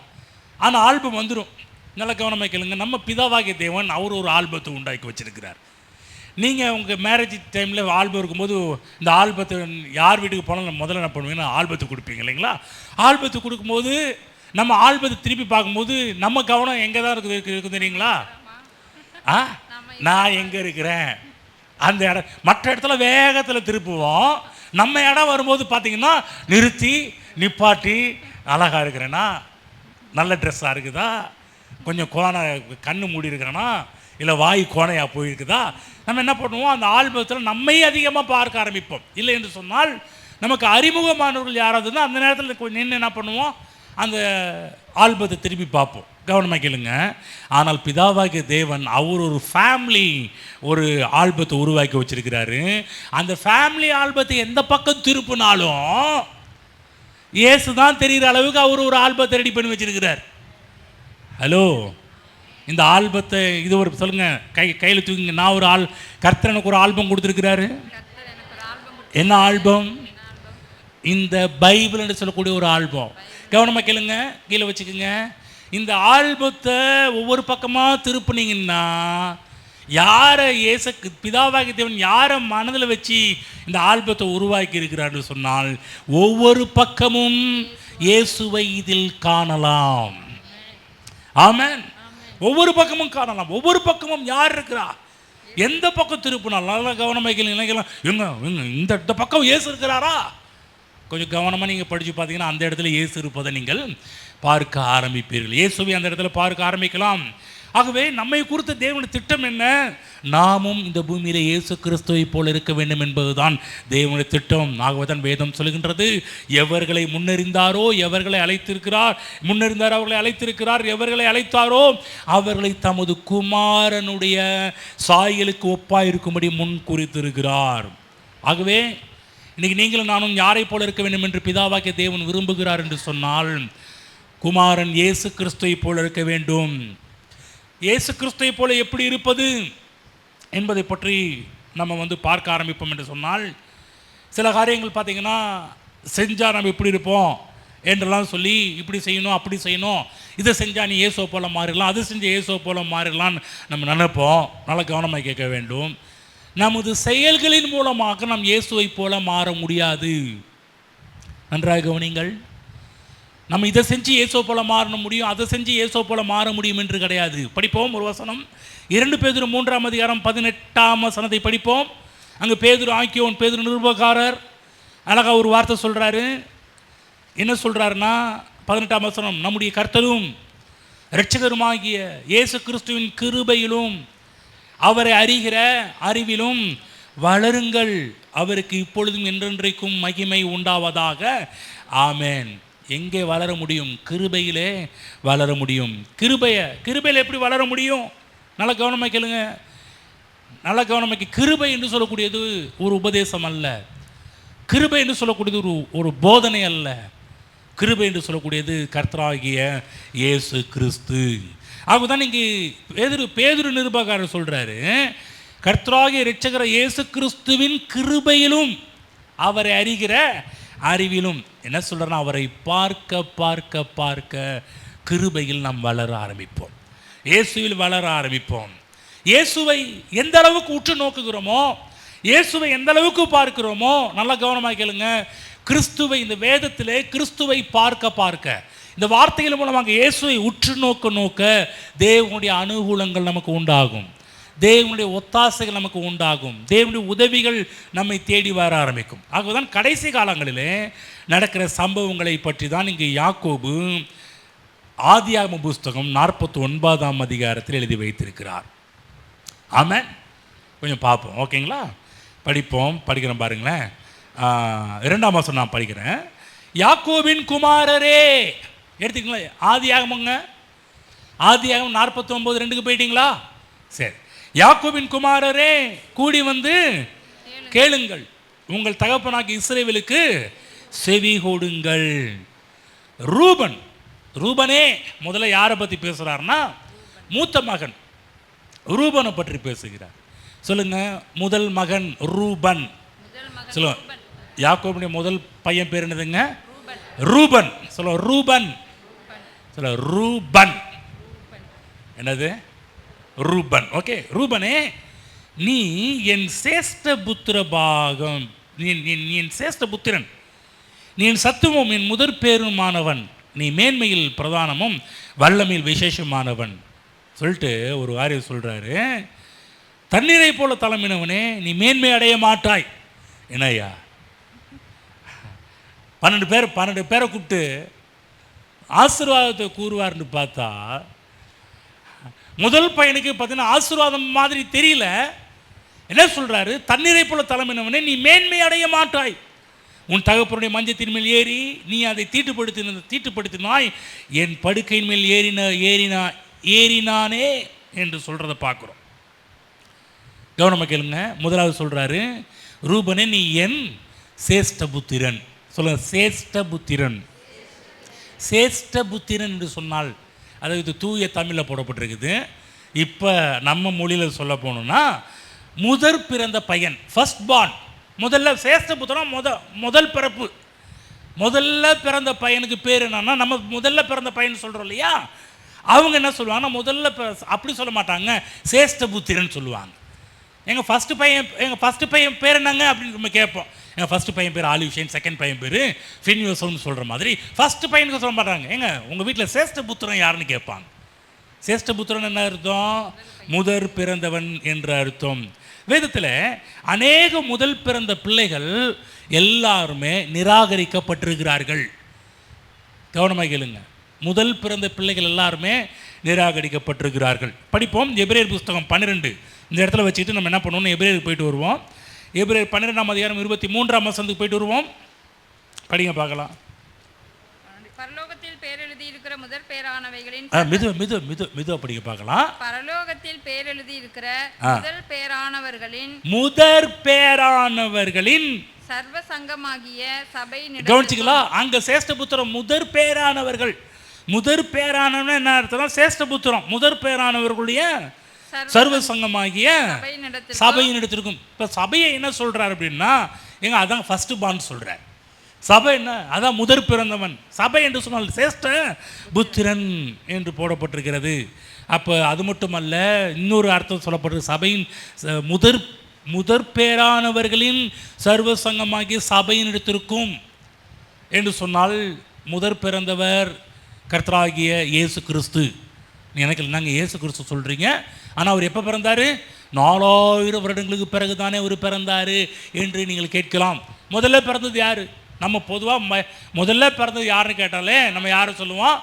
ஆனால் ஆல்பம் வந்துடும். நல்ல கவனமாக கேளுங்க. நம்ம பிதாவாகிய தேவன் அவர் ஒரு ஆல்பத்தை உண்டாக்கி வச்சிருக்கிறார். நீங்கள் உங்கள் மேரேஜ் டைமில் ஆல்பம் இருக்கும்போது இந்த ஆல்பத்தை யார் வீட்டுக்கு போனாலும் முதல்ல என்ன பண்ணுவீங்கன்னா ஆல்பத்தை கொடுப்பீங்க இல்லைங்களா? ஆல்பத்தை கொடுக்கும்போது நம்ம ஆல்பத்தை திருப்பி பார்க்கும்போது நம்ம கவனம் எங்கே தான் இருக்குது தெரியுங்களா? நான் எங்கே இருக்கிறேன், அந்த இடம். மற்ற இடத்துல வேகத்தில் திருப்புவோம். நம்ம இடம் வரும்போது பார்த்தீங்கன்னா நிப்பாட்டி அழகாக இருக்கிறேன்னா, நல்ல ட்ரெஸ்ஸாக இருக்குதா, கொஞ்சம் கண்ணு மூடி இருக்கிறேன்னா, இல்லை வாய் கோணையாக போயிருக்குதா, நம்ம என்ன பண்ணுவோம், அந்த ஆல்பத்தில் நம்மை அதிகமாக பார்க்க ஆரம்பிப்போம். இல்லை என்று சொன்னால் நமக்கு அறிமுகமானவர்கள் யாராவது இருந்தால் அந்த நேரத்தில் கொஞ்சம் நின்று என்ன பண்ணுவோம், அந்த ஆல்பத்தை திருப்பி பார்ப்போம். கவனமாக கேளுங்க. ஆனால் பிதாவாகிய தேவன் அவர் ஒரு ஃபேமிலி ஒரு ஆல்பத்தை உருவாக்கி வச்சிருக்கிறாரு. அந்த ஃபேமிலி ஆல்பத்தை எந்த பக்கம் திருப்பினாலும் இயேசு தான் தெரிகிற அளவுக்கு அவர் ஒரு ஆல்பத்தை ரெடி பண்ணி வச்சிருக்கிறார். ஹலோ, இந்த ஆல்பத்தை இது ஒரு சொல்லுங்கள், கையில் தூக்கிங்க. நான் ஒரு கர்த்தர் எனக்கு ஒரு ஆல்பம் கொடுத்துருக்கிறாரு. என்ன ஆல்பம்? இந்த பைபிள் என்று சொல்லக்கூடிய ஒரு ஆல்பம். கவனமாக கேளுங்க, கீழே வச்சுக்கோங்க. இந்த ஆல்பத்தை ஒவ்வொரு பக்கமாக திருப்பினீங்கன்னா யாரை பிதாவாகிய தேவன் யாரை மனதில் வச்சு இந்த ஆல்பத்தை உருவாக்கி இருக்கிறார் சொன்னால் ஒவ்வொரு பக்கமும் இயேசுவை இதில் காணலாம். ஆமென். ஒவ்வொரு பக்கமும் காணலாம். ஒவ்வொரு பக்கமும் யார் இருக்கிறா, எந்த பக்கம் திருப்பினாலும் நல்லா கவனமாக கேளுங்க. இந்த பக்கம் இயேசு இருக்கிறாரா? கொஞ்சம் கவனமாக நீங்கள் படித்து பார்த்தீங்கன்னா அந்த இடத்துல இயேசு இருப்பதை நீங்கள் பார்க்க ஆரம்பிப்பீர்கள். இயேசுவை அந்த இடத்துல பார்க்க ஆரம்பிக்கலாம். ஆகவே நம்மை குறித்த தேவனுடைய திட்டம் என்ன? நாமும் இந்த பூமியிலே இயேசு கிறிஸ்துவை போல இருக்க வேண்டும் என்பதுதான் தேவனுடைய திட்டம். ஆகவே தான் வேதம் சொல்கின்றது, எவர்களை முன்னறிந்தாரோ எவர்களை அழைத்திருக்கிறார், முன்னறிந்தாரோ அவர்களை அழைத்திருக்கிறார், எவர்களை அழைத்தாரோ அவர்களை தமது குமாரனுடைய சாயலுக்கு ஒப்பாயிருக்கும்படி முன் குறித்திருக்கிறார். ஆகவே இன்றைக்கி நீங்களும் நானும் யாரை போல இருக்க வேண்டும் என்று பிதாவாகிய தேவன் விரும்புகிறார் என்று சொன்னால் குமாரன் இயேசு கிறிஸ்துவை போல இருக்க வேண்டும். இயேசு கிறிஸ்துவை போல எப்படி இருப்பது என்பதை பற்றி நம்ம பார்க்க ஆரம்பிப்போம் என்று சொன்னால் சில காரியங்கள் பார்த்திங்கன்னா செஞ்சால் நம்ம எப்படி இருப்போம் என்றெல்லாம் சொல்லி இப்படி செய்யணும் அப்படி செய்யணும், இதை செஞ்சால் நீ இயேசுவை போல மாறிடலாம், அது செஞ்சு இயேசுவை போல மாறிடலான்னு நம்ம நினைப்போம். நல்லா கவனமாக கேட்க வேண்டும். நமது செயல்களின் மூலமாக நாம் இயேசுவை போல மாற முடியாது. நன்றாக கவனிங்கள். நம்ம இதை செஞ்சு இயேசுவை போல மாற முடியும், அதை செஞ்சு இயேசுவை போல மாற முடியும் என்று கிடையாது. படிப்போம் ஒரு வசனம், 2 பேதுரு 3ஆம் அதிகாரம் 18ஆம் வசனத்தை படிப்போம். அங்கே பேதுரு ஆக்கியோன், பேதுரு நிருபக்காரர் அழகாக ஒரு வார்த்தை சொல்கிறாரு. என்ன சொல்கிறாருன்னா 18ஆம் வசனம், நம்முடைய கர்த்தரும் இரட்சகருமாகிய இயேசு கிறிஸ்துவின் கிருபையிலும் அவரை அறிகிற அறிவிலும் வளருங்கள், அவருக்கு இப்பொழுதும் என்றென்றைக்கும் மகிமை உண்டாவதாக. ஆமென். எங்கே வளர முடியும்? கிருபையிலே வளர முடியும். கிருபையில் எப்படி வளர முடியும்? நல்ல கவனமாக கேளுங்க, நல்ல கவனமாக. கிருபை என்று சொல்லக்கூடியது ஒரு உபதேசம் அல்ல, கிருபை என்று சொல்லக்கூடியது ஒரு போதனை அல்ல. கிருபை என்று சொல்லக்கூடியது கர்த்தராகிய இயேசு கிறிஸ்து. ஆகதான் இங்கே பேதுரு நிருபக்காரர் சொல்கிறாரு, கர்த்தராகிய இரட்சகர இயேசு கிறிஸ்துவின் கிருபையிலும் அவரை அறிகிற அறிவிலும். என்ன சொல்கிறேன்னா, அவரை பார்க்க பார்க்க பார்க்க கிருபையில் நாம் வளர ஆரம்பிப்போம், இயேசுவில் வளர ஆரம்பிப்போம். இயேசுவை எந்த அளவுக்கு உற்று நோக்குகிறோமோ, இயேசுவை எந்த அளவுக்கு பார்க்கிறோமோ, நல்லா கவனமாக கேளுங்க, கிறிஸ்துவை, இந்த வேதத்திலே கிறிஸ்துவை பார்க்க பார்க்க, இந்த வார்த்தைகள் மூலமாக இயேசுவை உற்று நோக்க நோக்க தேவனுடைய அனுகூலங்கள் நமக்கு உண்டாகும், தேவனுடைய ஒத்தாசைகள் நமக்கு உண்டாகும், தேவனுடைய உதவிகள் நம்மை தேடி வர ஆரம்பிக்கும். ஆகவேதான் கடைசி காலங்களிலே நடக்கிற சம்பவங்களை பற்றி தான் இங்கு யாக்கோபு ஆதியாகம புஸ்தகம் 49ஆம் அதிகாரத்தில் எழுதி வைத்திருக்கிறார். ஆமென். கொஞ்சம் பார்ப்போம், ஓகேங்களா? படிக்கிறேன் பாருங்களேன். 2ஆம் வசனம் நான் படிக்கிறேன். யாக்கோபின் குமாரரே, எடுத்துக்கீங்களா? ஆதியாகமங்க, ஆதியாகமம் 49:2 போயிட்டீங்களா? சரி. யாக்கோபின் குமாரரே, கூடி வந்து கேளுங்கள், உங்கள் தகப்பனாகிய இஸ்ரவேலுக்கு செவி கொடுங்கள். ரூபனே, முதல்ல யாரை பற்றி பேசுகிறார்னா மூத்த மகன் ரூபனை பற்றி பேசுகிறார். சொல்லுங்க, முதல் மகன் ரூபன். சொல்லுங்க, யாக்கோபுடைய முதல் பையன் பேர் என்னதுங்க? ரூபன். சொல்லுங்க, ரூபன். சொல்லுங்க, ரூபன். என்னது? ரூபன். ஓகே. ரூபனே, நீ என் சேஷ்ட புத்திர பாகம், நீ என் சேஷ்ட புத்திரன், நீ என் சத்துவம், என் முதற் பேருமானவன், நீ மேன்மையில் பிரதானமும் வல்லமையில் விசேஷமானவன் சொல்லிட்டு ஒரு வாரியம் சொல்கிறாரு. தண்ணீரை போல தலைமையினவனே, நீ மேன்மை அடைய மாட்டாய். என்னய்யா, 12 பேரை கூப்பிட்டு ஆசீர்வாதத்தை கூறுவார்னு பார்த்தா முதல் பையனுக்கு பார்த்தீங்கன்னா ஆசீர்வாதம் மாதிரி தெரியல. என்ன சொல்கிறாரு? தண்ணீரை போல தலைமையினவனே, நீ மேன்மை அடைய மாட்டாய். உன் தகப்பனுடைய மஞ்சத்தின் மேல் ஏறி நீ அதை தீட்டுப்படுத்தினாய், என் படுக்கையின் மேல் ஏறினானே என்று சொல்கிறத பார்க்குறோம். கவனமாக கேளுங்க. முதலாவது சொல்கிறாரு, ரூபனே நீ என் சேஷ்ட புத்திரன். சொல்லுங்க, சேஷ்ட புத்திரன். சேஷ்ட புத்திரன் என்று சொன்னால், அதாவது தூய தமிழில் போடப்பட்டிருக்குது. இப்போ நம்ம மொழியில் சொல்ல போகணுன்னா முதற் பிறந்த பையன், ஃபர்ஸ்ட் பார்ன். முதல்ல சேஷ்ட புத்திரன், முதல் பிறப்பு. முதல்ல பிறந்த பையனுக்கு பேர் என்னன்னா, நம்ம முதல்ல பிறந்த பையன் சொல்கிறோம் இல்லையா, அவங்க என்ன சொல்லுவாங்கன்னா முதல்ல அப்படி சொல்ல மாட்டாங்க, சேஷ்ட புத்திரன் சொல்லுவாங்க. எங்கள் ஃபஸ்ட்டு பையன் பேர் என்னங்க அப்படின்னு நம்ம கேட்போம். எங்கள் ஃபஸ்ட்டு பையன் பேர் ஆலிவ்ஷேன், செகண்ட் பையன் பேர் ஃபின்யூசல்னு சொல்கிற மாதிரி ஃபஸ்ட்டு பையனுக்கு சொல்ல மாட்டாங்க. உங்கள் வீட்டில் சேஷ்ட புத்திரன் யாருன்னு கேட்பாங்க. சேஷ்ட புத்திரன் என்ன அர்த்தம்? முதற் பிறந்தவன் என்ற அர்த்தம். வேதத்தில் அநேக முதல் பிறந்த பிள்ளைகள் எல்லாருமே நிராகரிக்கப்பட்டிருக்கிறார்கள். கவனமாக கேளுங்க, முதல் பிறந்த பிள்ளைகள் எல்லாருமே நிராகரிக்கப்பட்டிருக்கிறார்கள். படிப்போம். எபிரேயர் புஸ்தகம் 12 இந்த இடத்துல வச்சுட்டு நம்ம என்ன பண்ணுவோம், எபிரேயருக்கு போயிட்டு வருவோம். எபிரேயர் 12ஆம் அதிகாரம் 23ஆம் வசனத்துக்கு போயிட்டு வருவோம். படிங்க பார்க்கலாம். பரலோகத்தில் பேரெழுதி இருக்கிற முதற் பேரானவைகளின் மிது படிக்க பார்க்கலாம். பரலோகத்தில் பேரெழுதி இருக்கிற முதற் பேரானவர்களின் சர்வ சங்கமாகிய சபை. கவனிச்சிங்களா? அங்க சேஷ்டபுத்திரம் முதற் பேரானவர்கள். முதற் பேரானவன் என்ன அர்த்தம்? சேஷ்டபுத்திரம் முதற் பேரானவர்களுடைய சர்வ சங்கமாகிய சபையின் இடத்திற்கும். இப்போ சபையை என்ன சொல்றாரு அப்படின்னா, அதான் ஃபர்ஸ்ட் பார்ன் சொல்றார். சபை என்ன? அதான் முதற் பிறந்தவன். சபை என்று சொன்னால் சேஷ்ட புத்திரன் என்று போடப்பட்டிருக்கிறது. அப்போ அது மட்டுமல்ல, இன்னொரு அர்த்தம் சொல்லப்பட்டிருக்கு. சபையின் முதற் பேரானவர்களின் சர்வ சங்கமாகிய சபையின் இடத்திற்கும் என்று சொன்னால் முதற் பிறந்தவர் கர்த்தராகிய இயேசு கிறிஸ்து. எனக்கு நாங்கள் இயேசு கிறிஸ்து சொல்கிறீங்க, ஆனால் அவர் எப்போ பிறந்தார்? 4000 வருடங்களுக்கு பிறகு தானே அவர் பிறந்தார் என்று நீங்கள் கேட்கலாம். முதல்ல பிறந்தது யார்? நம்ம பொதுவாக முதல்ல பிறந்தது யாருன்னு கேட்டாலே நம்ம யாரும் சொல்லுவோம்?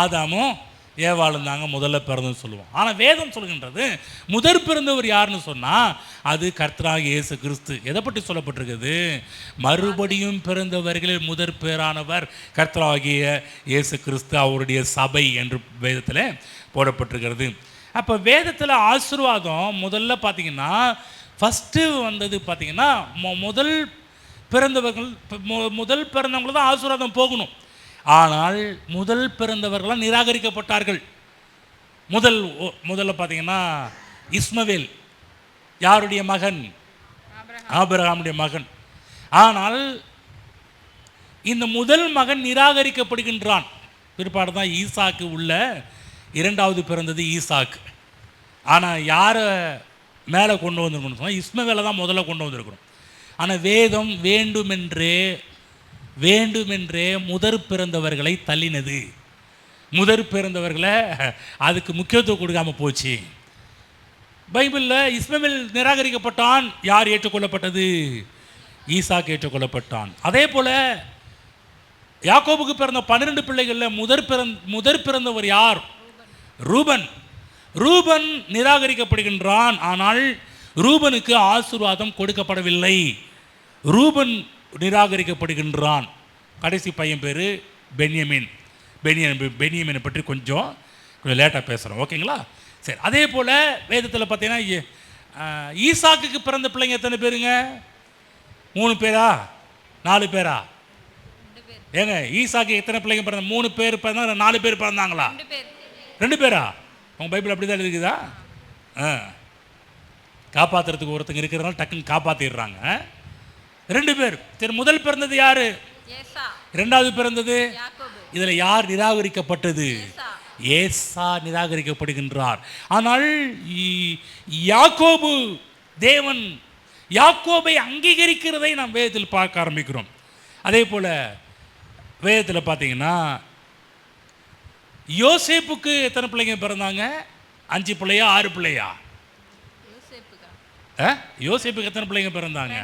ஆதாமும் ஏவாளும் தாங்க முதல்ல பிறந்ததுன்னு சொல்லுவோம். ஆனால் வேதம் சொல்கின்றது முதற் பிறந்தவர் யாருன்னு சொன்னால் அது கர்த்தராகிய இயேசு கிறிஸ்து. எதை பற்றி சொல்லப்பட்டிருக்குது? மறுபடியும் பிறந்தவர்களில் முதற் பேரானவர் கர்த்தராகிய இயேசு கிறிஸ்து, அவருடைய சபை என்று வேதத்தில் போடப்பட்டிருக்கிறது. அப்போ வேதத்தில் ஆசீர்வாதம் முதல்ல பார்த்தீங்கன்னா ஃபஸ்ட்டு வந்தது பார்த்தீங்கன்னா முதல் பிறந்தவங்க தான் ஆசீர்வாதம் போகணும். ஆனால் முதல் பிறந்தவர்களாம் நிராகரிக்கப்பட்டார்கள். முதல்ல பார்த்தீங்கன்னா இஸ்மவேல் யாருடைய மகன்? ஆபிரகாமுடைய மகன். ஆனால் இந்த முதல் மகன் நிராகரிக்கப்படுகின்றான். பிற்பாடு தான் ஈசாக்கு உள்ள இரண்டாவது பிறந்தது ஈசாக்கு. ஆனால் யாரை மேலே கொண்டு வந்திருக்கணும் சொன்னால் இஸ்மவேலை தான் முதல்ல கொண்டு வந்திருக்கணும். ஆனால் வேதம் வேண்டுமென்றே வேண்டுமென்றே முதற் பிறந்தவர்களை தள்ளினது. முதற் பிறந்தவர்களை அதுக்கு முக்கியத்துவம் கொடுக்காம போச்சு. பைபிளில் இஸ்மவேல் நிராகரிக்கப்பட்டான். யார் ஏற்றுக்கொள்ளப்பட்டது? ஈசாக்கு ஏற்றுக்கொள்ளப்பட்டான். அதே போல் யாக்கோபுக்கு பிறந்த 12 பிள்ளைகளில் முதற் பிறந்தவர் யார்? ரூபன். ரூபன் நிராகரிக்கப்படுகின்றான். ஆனால் ரூபனுக்கு ஆசீர்வாதம் கொடுக்கப்படவில்லை. ரூபன் நிராகரிக்கப்படுகின்றான். கடைசி பையன் பேர் பென்யமின். பென்யமினை பற்றி கொஞ்சம் லேட்டாக பேசுகிறோம், ஓகேங்களா? சரி. அதே போல் வேதத்தில் பார்த்தீங்கன்னா ஈசாக்குக்கு பிறந்த பிள்ளைங்க எத்தனை பேருங்க? 3 பேரா 4 பேரா? ஏங்க, ஈசாக்கு எத்தனை பிள்ளைங்க பிறந்த? 3 பேர் பிறந்தாங்க, 4 பேர் பிறந்தாங்களா? 2 பேரா? உங்கள் பைபிள் அப்படி தான் இருக்குதா? காப்பாற்றுறதுக்கு ஒருத்தங்க இருக்கிறதுனால டக்குன்னு காப்பாற்றிடுறாங்க. 2 பேர். சரி, முதல் பிறந்தது யாரு? இரண்டாவது பிறந்தது? இதில் யார் நிராகரிக்கப்பட்டது? ஏசா நிராகரிக்கப்படுகின்றார். ஆனால் யாக்கோபு, தேவன் யாக்கோபை அங்கீகரிக்கிறதை நாம் வேதத்தில் பார்க்க ஆரம்பிக்கிறோம். அதே போல் வேதத்தில் பார்த்தீங்கன்னா யோசேப்புக்கு எத்தனை பிள்ளைங்க பிறந்தாங்க? 5 பிள்ளையா 6 பிள்ளையா? யோசேப்புக்கு எத்தனை பிள்ளைங்க பிறந்தாங்க?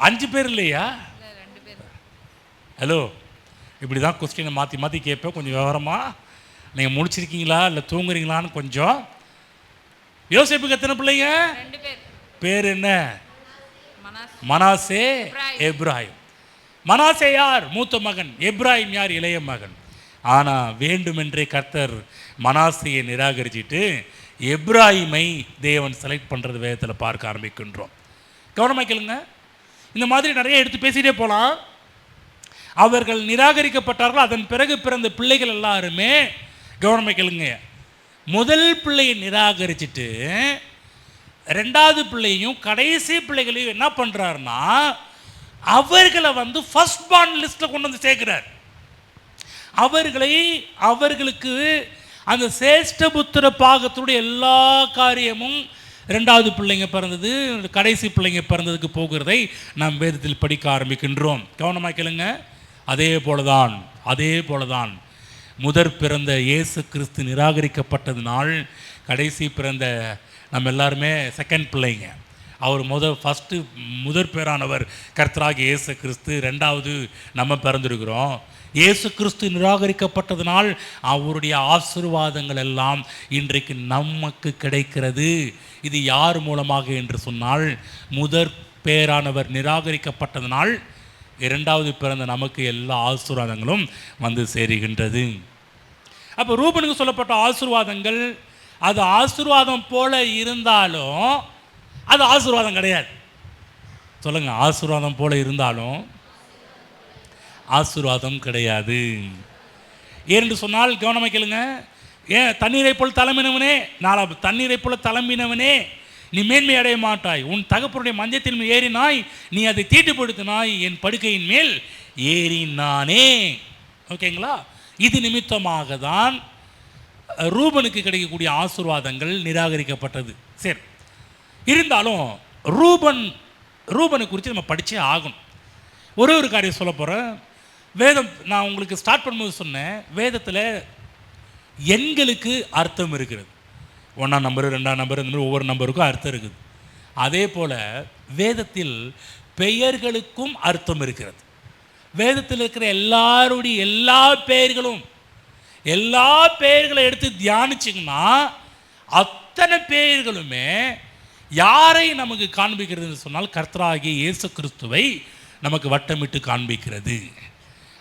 5 பேர் இல்லையா? ஹலோ, இப்படி தான் கொஸ்டினை மாற்றி மாற்றி கேட்பேன். கொஞ்சம் விவரமாக நீங்கள் முடிச்சிருக்கீங்களா இல்லை தூங்குறீங்களான்னு கொஞ்சம். யோசேப்புக்கு எத்தனை பிள்ளைங்க? பேர் என்ன? மனாசே, எப்ராயிம். மனாசே யார்? மூத்த மகன். எப்ராயிம் யார்? இளைய மகன். ஆனால் வேண்டுமென்றே கர்த்தர் மனாசையை நிராகரிச்சுட்டு எப்ராயிமை தேவன் செலக்ட் பண்ணுறது வேதத்தில் பார்க்க ஆரம்பிக்கின்றோம். கவனமாக கேளுங்க. இந்த மாதிரி நிறைய எடுத்து பேசிகிட்டே போகலாம். அவர்கள் நிராகரிக்கப்பட்டார்கள். அதன் பிறகு பிறந்த பிள்ளைகள் எல்லாருமே, கவனமாக கேளுங்க, முதல் பிள்ளையை நிராகரிச்சுட்டு 2வது பிள்ளையும் கடைசி பிள்ளைகளையும் என்ன பண்ணுறாருன்னா அவர்களை ஃபர்ஸ்ட் பார்ன் லிஸ்ட்டில் கொண்டு வந்து சேர்க்கிறார். அவர்களுக்கு அந்த சேஷ்டபுத்திர பாகத்துடைய எல்லா காரியமும் 2வது பிள்ளைங்க பிறந்தது, கடைசி பிள்ளைங்க பிறந்ததுக்கு போகிறதை நாம் வேதத்தில் படிக்க ஆரம்பிக்கின்றோம். கவனமாக கேளுங்க. அதே போலதான் முதற் பிறந்த இயேசு கிறிஸ்து நிராகரிக்கப்பட்டதுனால் கடைசி பிறந்த நம்ம எல்லாருமே செகண்ட் பிள்ளைங்க. அவர் முதற் பேரானவர் கர்த்தராகிய இயேசு கிறிஸ்து. 2வது நம்ம பிறந்திருக்கிறோம். இயேசு கிறிஸ்து நிராகரிக்கப்பட்டதனால் அவருடைய ஆசீர்வாதங்கள் எல்லாம் இன்றைக்கு நமக்கு கிடைக்கிறது. இது யார் மூலமாக என்று சொன்னால், முதற் பேரானவர் நிராகரிக்கப்பட்டதனால் 2வது பிறந்த நமக்கு எல்லா ஆசீர்வாதங்களும் வந்து சேருகின்றது. அப்போ ரூபனுக்கு சொல்லப்பட்ட ஆசீர்வாதங்கள் அது ஆசீர்வாதம் போல இருந்தாலும் அது ஆசீர்வாதம் கிடையாது. சொல்லுங்க, ஆசீர்வாதம் போல இருந்தாலும் ஆசீர்வாதம் கிடையாது. ஏனென்று சொன்னால், கவனமாக கேளுங்க, தண்ணீரை போல் தலைமினவனே, தண்ணீரை போல தலைமினவனே, நீ மேன்மை அடைய மாட்டாய். உன் தகப்பனுடைய மஞ்சத்தின் மேல் ஏறினாய், நீ அதை தீட்டுப்படுத்தினாய், என் படுக்கையின் மேல் ஏறினானே. ஓகேங்களா? இது நிமித்தமாக தான் ரூபனுக்கு கிடைக்கக்கூடிய ஆசீர்வாதங்கள் நிராகரிக்கப்பட்டது. சரி, இருந்தாலும் ரூபனை குறித்து நம்ம படித்தே ஆகணும். ஒரு காரியம் சொல்ல போகிறேன். வேதம், நான் உங்களுக்கு ஸ்டார்ட் பண்ணும்போது சொன்னேன், வேதத்தில் எண்களுக்கு அர்த்தம் இருக்கிறது. 1ஆம் நம்பர், 2ஆம் நம்பர், இந்த மாதிரி ஒவ்வொரு நம்பருக்கும் அர்த்தம் இருக்குது. அதே போல் வேதத்தில் பெயர்களுக்கும் அர்த்தம் இருக்கிறது. வேதத்தில் இருக்கிற எல்லாருடைய எல்லா பெயர்களை எடுத்து தியானிச்சிங்கன்னா அத்தனை பெயர்களுமே யாரை நமக்கு காண்பிக்கிறது சொன்னால் கர்த்தராகிய இயேசு கிறிஸ்துவை நமக்கு வட்டமிட்டு காண்பிக்கிறது.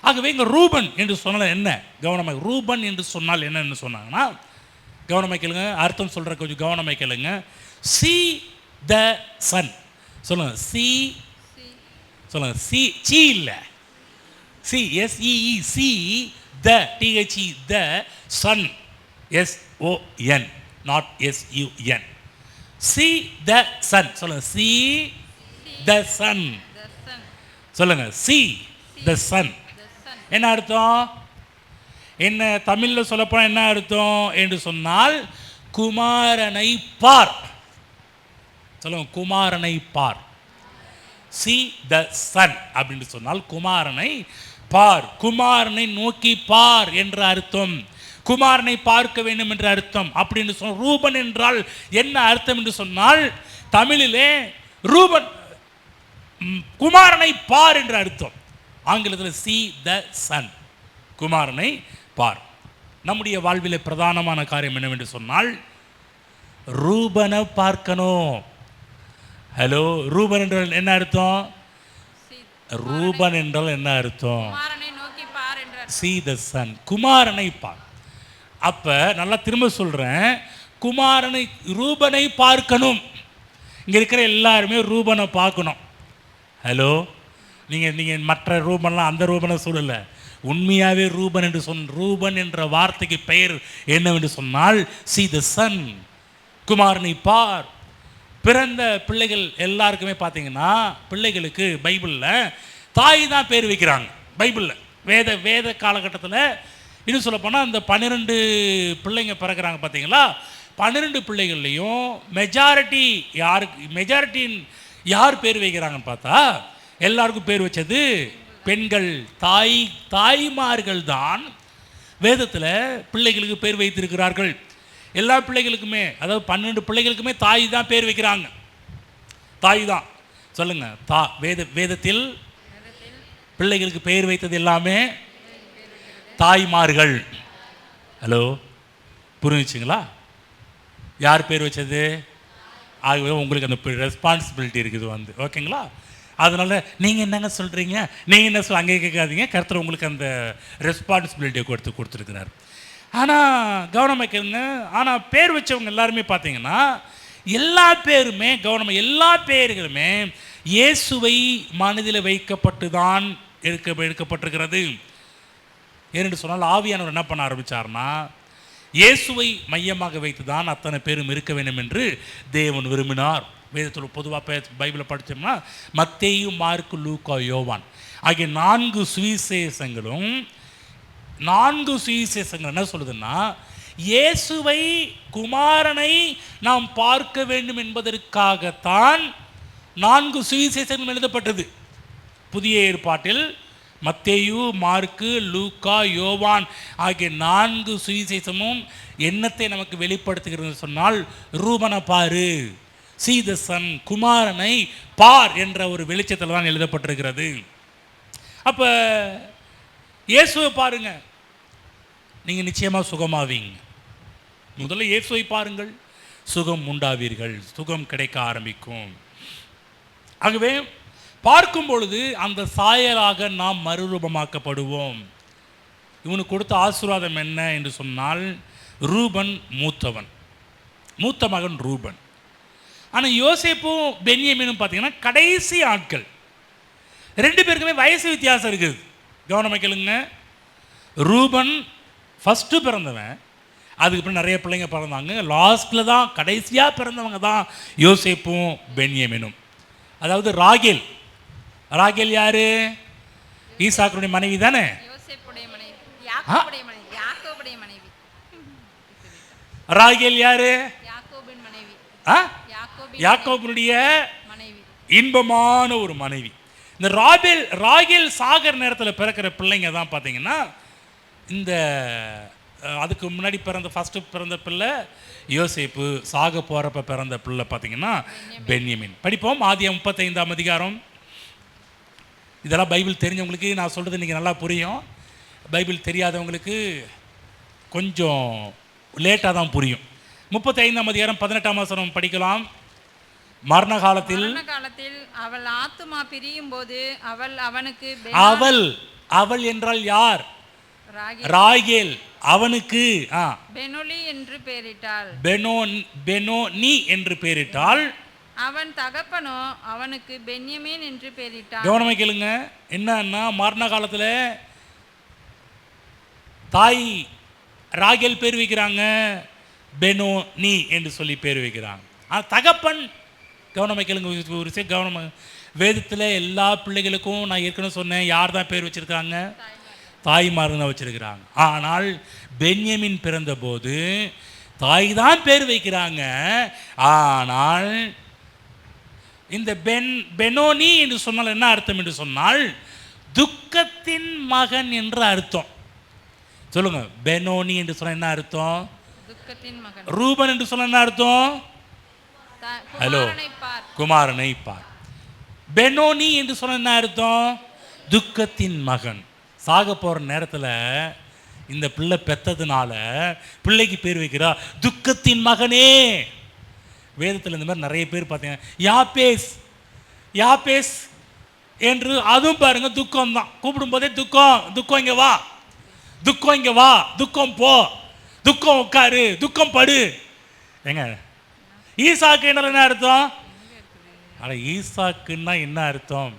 ஆகவே இங்கே ரூபன் என்று சொன்னால் என்ன? கவனமாக, ரூபன் என்று சொன்னால் என்னன்னு சொன்னாங்கன்னா, கவனமாக கேளுங்க, அர்த்தம் சொல்கிற கொஞ்சம் கவனமாக கேளுங்க. See the son. சொல்லுங்க, சொல்லுங்க, சி இல்லை, see, SEE, see the, THE, the son, SON, not SUN. See the son. சொல்லுங்க, சி த சன். சொல்லுங்க, சி த சன். என்ன அர்த்தம்? என்ன தமிழில் சொல்லப்போனால் என்ன அர்த்தம் என்று சொன்னால், குமாரனை பார். சொல்லுங்க, குமாரனை பார். see the son அப்படின்னு சொன்னால் குமாரனை பார், குமாரனை நோக்கி பார் என்ற அர்த்தம். குமாரனை பார்க்க வேண்டும் என்ற அர்த்தம். அப்படின்னு சொன்ன ரூபன் என்றால் என்ன அர்த்தம் என்று சொன்னால் தமிழிலே ரூபன் குமாரனை பார் என்ற அர்த்தம். ஆங்கிலத்தில் see the son, குமாரனை பார். நம்முடைய வாழ்வில் பிரதானமான காரியம் என்னவென்று சொன்னால் ரூபனை பார்க்கணும். ஹலோ, ரூபன் என்றால் என்ன அர்த்தம்? ரூபன் என்றால் என்ன அர்த்தம்? see the son, குமாரனை பார். அப்ப நல்லா திரும்ப சொல்றேன், குமாரனை ரூபனை பார்க்கணும். இங்க இருக்கிற எல்லாருமே ரூபனை பார்க்கணும். ஹலோ, நீங்கள் மற்ற ரூபன்லாம் அந்த ரூபனை சொல்லலை, உண்மையாகவே ரூபன் என்று ரூபன் என்ற வார்த்தைக்கு பெயர் என்னவென்று சொன்னால் see the son, குமாரனை பார். பிறந்த பிள்ளைகள் எல்லாருக்குமே பார்த்தீங்கன்னா பிள்ளைகளுக்கு பைபிளில் தாய் தான் பேர் வைக்கிறாங்க. பைபிளில் வேத காலகட்டத்தில் இன்னும் சொல்லப்போனால் அந்த 12 பிள்ளைங்க பிறக்கிறாங்க பார்த்தீங்களா, 12 பிள்ளைகள்லையும் மெஜாரிட்டின் யார் பேர் வைக்கிறாங்கன்னு பார்த்தா எல்லாருக்கும் பேர் வச்சது பெண்கள், தாய்மார்கள் தான் வேதத்தில் பிள்ளைகளுக்கு பேர் வைத்திருக்கிறார்கள். எல்லா பிள்ளைகளுக்குமே, அதாவது 12 பிள்ளைகளுக்குமே தாய் தான் பேர் வைக்கிறாங்க. தாய் தான் சொல்லுங்க. வேதத்தில் பிள்ளைகளுக்கு பெயர் வைத்தது எல்லாமே தாய்மார்கள். ஹலோ, புரிஞ்சுங்களா? யார் பேர் வச்சது? ஆகவே உங்களுக்கு அந்த ரெஸ்பான்சிபிலிட்டி இருக்குது ஓகேங்களா? அதனால் நீங்கள் என்னங்க சொல்கிறீங்க, நீங்கள் என்ன அங்கே கேட்காதீங்க. கர்த்தர் உங்களுக்கு அந்த ரெஸ்பான்சிபிலிட்டியை கொடுத்துருக்கிறார். ஆனால் கவனமாக கேளுங்க. ஆனால் பேர் வச்சவங்க எல்லாருமே பார்த்தீங்கன்னா எல்லா பேருமே எல்லா பேர்களுமே இயேசுவை மனதில் வைக்கப்பட்டு தான் எடுக்கப்பட்டிருக்கிறது. ஏனென்று சொன்னால் ஆவியானவர் என்ன பண்ண ஆரம்பித்தார்னா இயேசுவை மையமாக வைத்து தான் அத்தனை பேரும் இருக்க வேண்டும் என்று தேவன் விரும்பினார். வேதத்தில் பொதுவாக பைபிளை படித்தோம்னா மத்தேயு, மார்க்கு, லூக்கா, யோவான் ஆகிய 4 சுவிசேஷங்களும் என்ன சொல்லுதுன்னா இயேசுவை குமாரனை நாம் பார்க்க வேண்டும் என்பதற்காகத்தான் 4 சுவிசேஷங்கள் எழுதப்பட்டது. புதிய ஏற்பாட்டில் மத்தேயு, மார்க்கு, லூக்கா, யோவான் ஆகிய 4 சுவிசேஷமும் என்னத்தை நமக்கு வெளிப்படுத்துகிறது சொன்னால் ரூபனை பாரு, see the son, குமாரனை பார் என்ற ஒரு வெளிச்சத்தில் தான் எழுதப்பட்டிருக்கிறது. அப்போ இயேசுவை பாருங்க, நீங்கள் நிச்சயமாக சுகமாவீங்க. முதல்ல இயேசுவை பாருங்கள், சுகம் உண்டாவீர்கள், சுகம் கிடைக்க ஆரம்பிக்கும். ஆகவே பார்க்கும் பொழுது அந்த சாயலாக நாம் மறுரூபமாக்கப்படுவோம். இவனுக்கு கொடுத்த ஆசீர்வாதம் என்ன என்று சொன்னால் ரூபன் மூத்த மகன் ரூபன். ஆனால் யோசேப்பும் பென்யமீனும் பார்த்தீங்கன்னா கடைசி ஆட்கள். 2 பேருக்குமே வயசு வித்தியாசம் இருக்குது. கவனமாக கேளுங்க. ரூபன் ஃபஸ்ட்டு பிறந்தவன், அதுக்கப்புறம் நிறைய பிள்ளைங்க பிறந்தாங்க. லாஸ்ட்டில் தான் கடைசியாக பிறந்தவங்க தான் யோசேப்பும் பென்யமீனும். அதாவது ராகேல் யாரு? ஈசாக்குடைய மனைவி தானே. ராகேல் யாரு? யாக்கோபுடைய இன்பமான ஒரு மனைவி. இந்த ராகேல் சாகர் நேரத்தில் பிறக்கிற பிள்ளைங்க தான் பார்த்தீங்கன்னா இந்த அதுக்கு முன்னாடி ஃபஸ்ட்டு பிறந்த பிள்ளை யோசேப்பு, சாக போகிறப்ப பிறந்த பிள்ளை பார்த்தீங்கன்னா பென்யமீன். படிப்போம். ஆதியாகமம் 35ஆம் அதிகாரம். இதெல்லாம் பைபிள் தெரிஞ்சவங்களுக்கு நான் சொல்கிறது இன்றைக்கி நல்லா புரியும். பைபிள் தெரியாதவங்களுக்கு கொஞ்சம் லேட்டாக தான் புரியும். 35ஆம் அதிகாரம் 18ஆம் வசனம் படிக்கலாம். மரண காலத்தில் அவள் ஆத்துமா பிரியும் போது அவனுக்கு அவள் என்றால் யார்? ராகேல். அவனுக்கு பெனோலி என்று பெயரிட்டாள். பெனோனி என்று பெயரிட்டாள். அவன் தகப்பனோ அவனுக்கு பென்யமீன் என்று பெயரிட்டான். கவனமாக கேளுங்க. என்னன்னா மரண காலத்தில் தாய் ராகேல் பேர் வைக்கிறாங்க, பெனோனி என்று சொல்லி பேர் வைக்கிறாங்க. தகப்பன், கவனமாக கேளுங்க, ஒரு விஷயம் கவனமாக. வேதத்தில் எல்லா பிள்ளைகளுக்கும் நான் ஏற்கனவே சொன்னேன் யார் தான் பேர் வச்சுருக்காங்க? தாய்மார்கள் தான் வச்சுருக்கிறாங்க. ஆனால் பென்யமீன் பிறந்தபோது தாய் தான் பேர் வைக்கிறாங்க. ஆனால் இந்த பெனோனி என்று சொன்னால் என்ன அர்த்தம் என்று சொன்னால் துக்கத்தின் மகன் என்று அர்த்தம். சொல்லுங்க, பெனோனி என்று சொன்ன என்ன அர்த்தம்? துக்கத்தின் மகன். ரூபன் என்று சொன்ன என்ன அர்த்தம்? ஹலோ, குமாரனை பார். பெனோனி என்று சொன்ன என்ன அர்த்தம்? துக்கத்தின் மகன். சாக போற நேரத்தில் இந்த பிள்ளை பெற்றதுனால பிள்ளைக்கு பேர் வைக்கிறா துக்கத்தின் மகனே. வேதத்தில் இந்த மாதிரி நிறைய பேர் பார்த்தீங்கன்னா யாப்பேஸ் யாப்பேஸ் என்று, அதுவும் பாருங்க துக்கம் தான். கூப்பிடும் போதே துக்கம், துக்கம் இங்கே வா, துக்கம் இங்கே வா, துக்கம் போ, துக்கம் உட்காரு, துக்கம் படு. ஏங்க ஈசாக்கு என்ன அர்த்தம்? ஆனால் ஈசாக்குன்னா என்ன அர்த்தம்?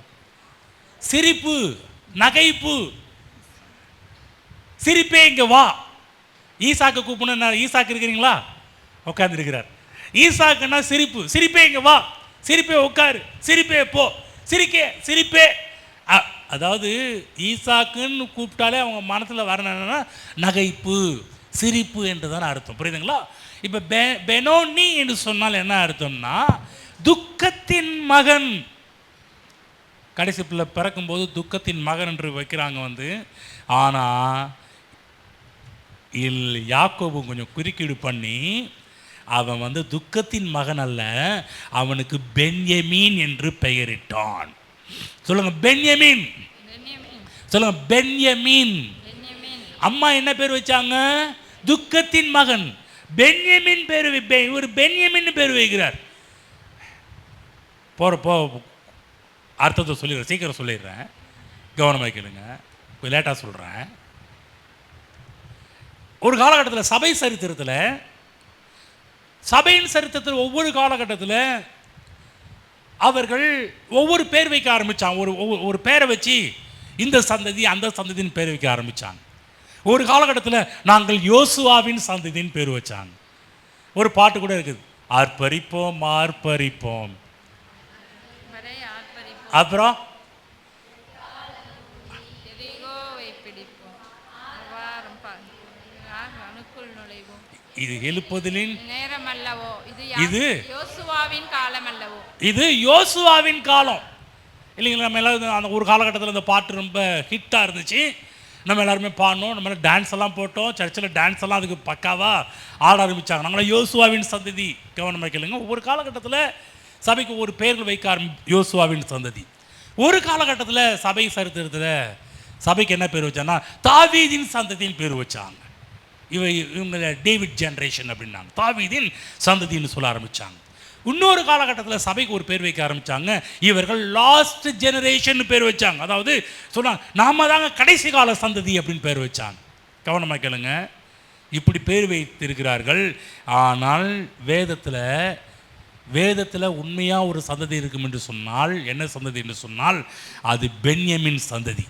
சிரிப்பு, நகைப்பு. சிரிப்பே இங்கே வா. ஈசாக்கு கூப்பிடணும். ஈசாக்கு இருக்கிறீங்களா? உட்கார்ந்து இருக்கிறார். ஈசாக்குன்னா சிரிப்பு. சிரிப்பே இங்கே வா, சிரிப்பே உட்காரு, சிரிப்பே போ, சிரிப்பே. அதாவது ஈசாக்குன்னு கூப்பிட்டாலே அவங்க மனத்தில் வரணும்னா நகைப்பு, சிரிப்பு என்று தானே அர்த்தம். புரியுதுங்களா? இப்போ பெனோனி என்று சொன்னால் என்ன அர்த்தம்னா துக்கத்தின் மகன். கடைசி பிள்ளை பிறக்கும்போது துக்கத்தின் மகன் என்று வைக்கிறாங்க ஆனால் யாக்கோபு கொஞ்சம் குறுக்கீடு பண்ணி அவன் துக்கத்தின் மகன் அல்ல, அவனுக்கு பென்யமீன் என்று பெயரிட்டான். சொல்லுங்க, பென்யமீன். சொல்லுங்க, பென்யமீன். அம்மா என்ன பேர் வச்சாங்க? துக்கத்தின் மகன். பென்யமீன் பேர், இவர் பென்யமீன் பேர் வைக்கிறார். போ அர்த்தத்தை சொல்லிடுறேன், சீக்கிரம் சொல்லிடுறேன், கவனமாக கேளுங்க, லேட்டாக சொல்கிறேன். ஒரு காலகட்டத்தில் சபை சரித்திரத்தில், சபையின் சரித்திரத்தில் ஒவ்வொரு காலகட்டத்தில் அவர்கள் ஒவ்வொரு பேர் வைக்க ஆரம்பித்தாங்க. ஒரு பேரை வச்சு இந்த சந்ததி அந்த சந்ததியின் பேர் வைக்க ஆரம்பித்தாங்க. ஒரு காலகட்டத்தில் நாங்கள் யோசுவாவின் சந்ததியின் பேர் வச்சாங்க. ஒரு பாட்டு கூட இருக்குது, ஆர்ப்பரிப்போம் ஆர்ப்பரிப்போம். அப்புறம் இது எழுப்புதலின் நேரம் அல்லவோ, இது யோசுவாவின் காலம் அல்லவோ, இது யோசுவாவின் காலம் இல்லைங்களா? நம்ம எல்லாரும் அந்த ஒரு காலகட்டத்தில் இந்த பாட்டு ரொம்ப ஹிட்டாக இருந்துச்சு. நம்ம எல்லாருமே பாடணும், நம்ம டான்ஸ் எல்லாம் போட்டோம், சர்ச்சில் டான்ஸ் எல்லாம் அதுக்கு பக்காவாக ஆட ஆரம்பித்தாங்க. நாங்களாம் யோசுவாவின் சந்ததி. கவனமாக கேளுங்க, ஒவ்வொரு காலகட்டத்தில் சபைக்கு ஒரு பேர்கள் வைக்க யோசுவாவின் சந்ததி. ஒரு காலகட்டத்தில் சபை சரித்திரத்தில் சபைக்கு என்ன பேர் வச்சாங்கன்னா தாவீதின் சந்ததியின் பேர் வச்சாங்க. இவங்க டேவிட் ஜெனரேஷன் அப்படின்னாங்க, தாவீதின் சந்ததின்னு சொல்ல ஆரம்பித்தாங்க. இன்னொரு காலகட்டத்தில் சபைக்கு ஒரு பேர் வைக்க ஆரம்பித்தாங்க, இவர்கள் லாஸ்ட் ஜெனரேஷன் பேர் வச்சாங்க. அதாவது சொன்னாங்க நாம தாங்க கடைசி கால சந்ததி அப்படின்னு பேர் வச்சாங்க. கவனமாக கேளுங்க, இப்படி பேர் வைத்திருக்கிறார்கள். ஆனால் வேதத்தில் உண்மையாக ஒரு சந்ததி இருக்கும் என்று சொன்னால், என்ன சந்ததி என்று சொன்னால் அது பென்யமின் சந்ததி.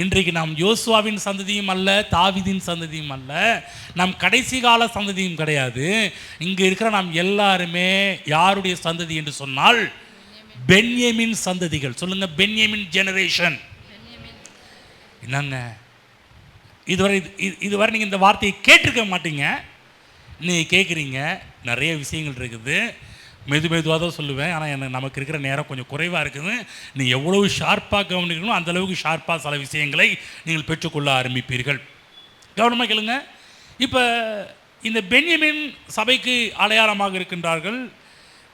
இன்றைக்கு நாம் யோசுவாவின் சந்ததியும் அல்ல, தாவீதின் சந்ததியும் அல்ல, நம் கடைசி கால சந்ததியும் கிடையாது. இங்கே இருக்கிற நாம் எல்லாருமே யாருடைய சந்ததி என்று சொன்னால் பென்யமின் சந்ததிகள். சொல்லுங்க, பென்யமின் ஜெனரேஷன். என்னங்க இதுவரை நீங்கள் இந்த வார்த்தையை கேட்டிருக்க மாட்டீங்க, நீங்கள் கேட்குறீங்க. நிறைய விஷயங்கள் இருக்குது, மெதுவாக தான் சொல்லுவேன். ஆனால் நமக்கு இருக்கிற நேரம் கொஞ்சம் குறைவாக இருக்குது. நீ எவ்வளவு ஷார்ப்பாக கவனிக்கணும் அந்தளவுக்கு ஷார்ப்பாக சில விஷயங்களை நீங்கள் பெற்றுக்கொள்ள ஆரம்பிப்பீர்கள். கவனமாக கேளுங்க. இப்போ இந்த பென்யமின் சபைக்கு அடையாளமாக இருக்கின்றார்கள்.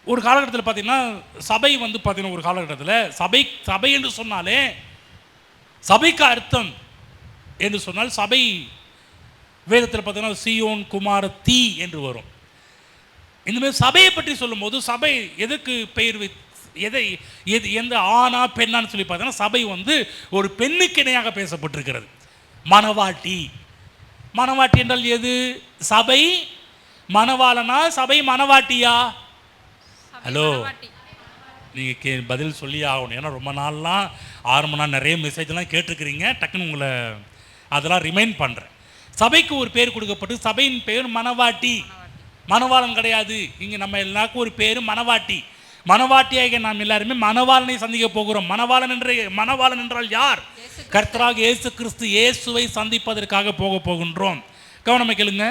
ஒரு காலகட்டத்தில் பார்த்திங்கன்னா சபை பார்த்திங்கன்னா ஒரு காலகட்டத்தில் சபை என்று சொன்னாலே சபைக்கு அர்த்தம் என்று சொன்னால் சபை வேதத்தில் பார்த்திங்கன்னா சியோன் குமாரத்தி என்று வரும். இந்தமாதிரி சபையை பற்றி சொல்லும்போது சபை எதுக்கு பெயர் எந்த ஆணா பெண்ணான்னு சொல்லி பார்த்தீங்கன்னா சபை ஒரு பெண்ணுக்கு இணையாக பேசப்பட்டிருக்கிறது. மணவாட்டி. மணவாட்டி என்றால் எது? சபை மணவாளனா சபை மணவாட்டியா? ஹலோ, நீங்கள் பதில் சொல்லி ஆகணும். ஏன்னா ரொம்ப நாள்லாம் 6 மணி நேரம் நிறைய மெசேஜ்லாம் கேட்டிருக்கிறீங்க. டக்குன்னு உங்களை அதெல்லாம் ரிமைண்ட் பண்ணுறேன். சபைக்கு ஒரு பேர் கொடுக்கப்பட்டு சபையின் பேர் மணவாட்டி. மணவாளன் கிடையாது. இங்கே நம்ம எல்லாருக்கும் ஒரு பேர் மணவாட்டி. மணவாட்டியாக நாம் எல்லாருமே மணவாளனை சந்திக்க போகிறோம். மணவாளன் என்றால் யார்? கர்த்தராக இயேசு கிறிஸ்து. இயேசுவை சந்திப்பதற்காக போகின்றோம். கவனமாக கேளுங்க.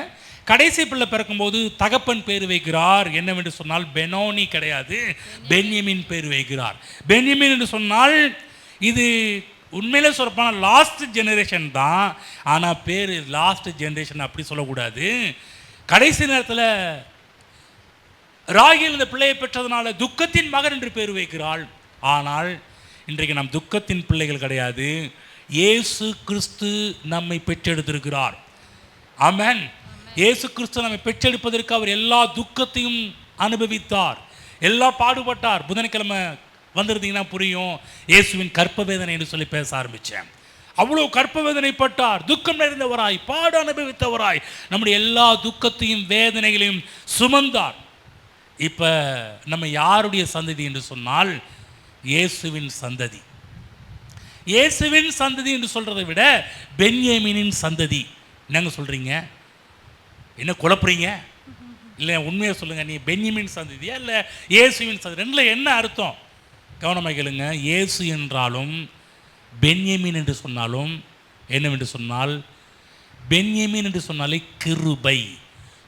கடைசி பிள்ளை பிறக்கும்போது தகப்பன் பேர் வைக்கிறார். என்னவென்று சொன்னால் பெனோனி கிடையாது, பென்யமின் பேர் வைக்கிறார். பென்யமின் என்று சொன்னால் இது உண்மையிலே சொல்லப்போனால் லாஸ்ட் ஜெனரேஷன் தான். ஆனால் பேர் லாஸ்ட் ஜெனரேஷன் அப்படி சொல்லக்கூடாது. கடைசி நேரத்தில் ராகேல் இந்த பிள்ளையை பெற்றதுனால துக்கத்தின் மகன் என்று பேர் வைக்கிறாள். ஆனால் இன்றைக்கு நாம் துக்கத்தின் பிள்ளைகள் கிடையாது. இயேசு கிறிஸ்து நம்மை பெற்றெடுத்திருக்கிறார். ஆமென். இயேசு கிறிஸ்து நம்மை பெற்றெடுப்பதற்கு அவர் எல்லா துக்கத்தையும் அனுபவித்தார், எல்லா பாடுபட்டார். புதன்கிழமை வந்திருந்தீங்கன்னா புரியும், இயேசுவின் கற்ப வேதனை என்று சொல்லி பேச ஆரம்பித்தேன். அவ்வளோ கற்ப வேதனைப்பட்டார், துக்கம் நிறைந்தவராய், பாடு அனுபவித்தவராய் நம்முடைய எல்லா துக்கத்தையும் வேதனைகளையும் சுமந்தார். இப்போ நம்ம யாருடைய சந்ததி என்று சொன்னால் இயேசுவின் சந்ததி. இயேசுவின் சந்ததி என்று சொல்கிறதை விட பென்யமீனின் சந்ததி. என்னங்க சொல்கிறீங்க? என்ன குழப்புறீங்க? இல்லை உண்மையாக சொல்லுங்கள், நீ பென்யமீன் சந்ததியா இல்லை இயேசுவின் சந்ததி? ரெண்டில் என்ன அர்த்தம்? கவனமாக கேளுங்க. இயேசு என்றாலும் பென்யமீன் என்று சொன்னாலும் என்னவென்று சொன்னால், பென்யமீன் என்று சொன்னாலே கிருபை.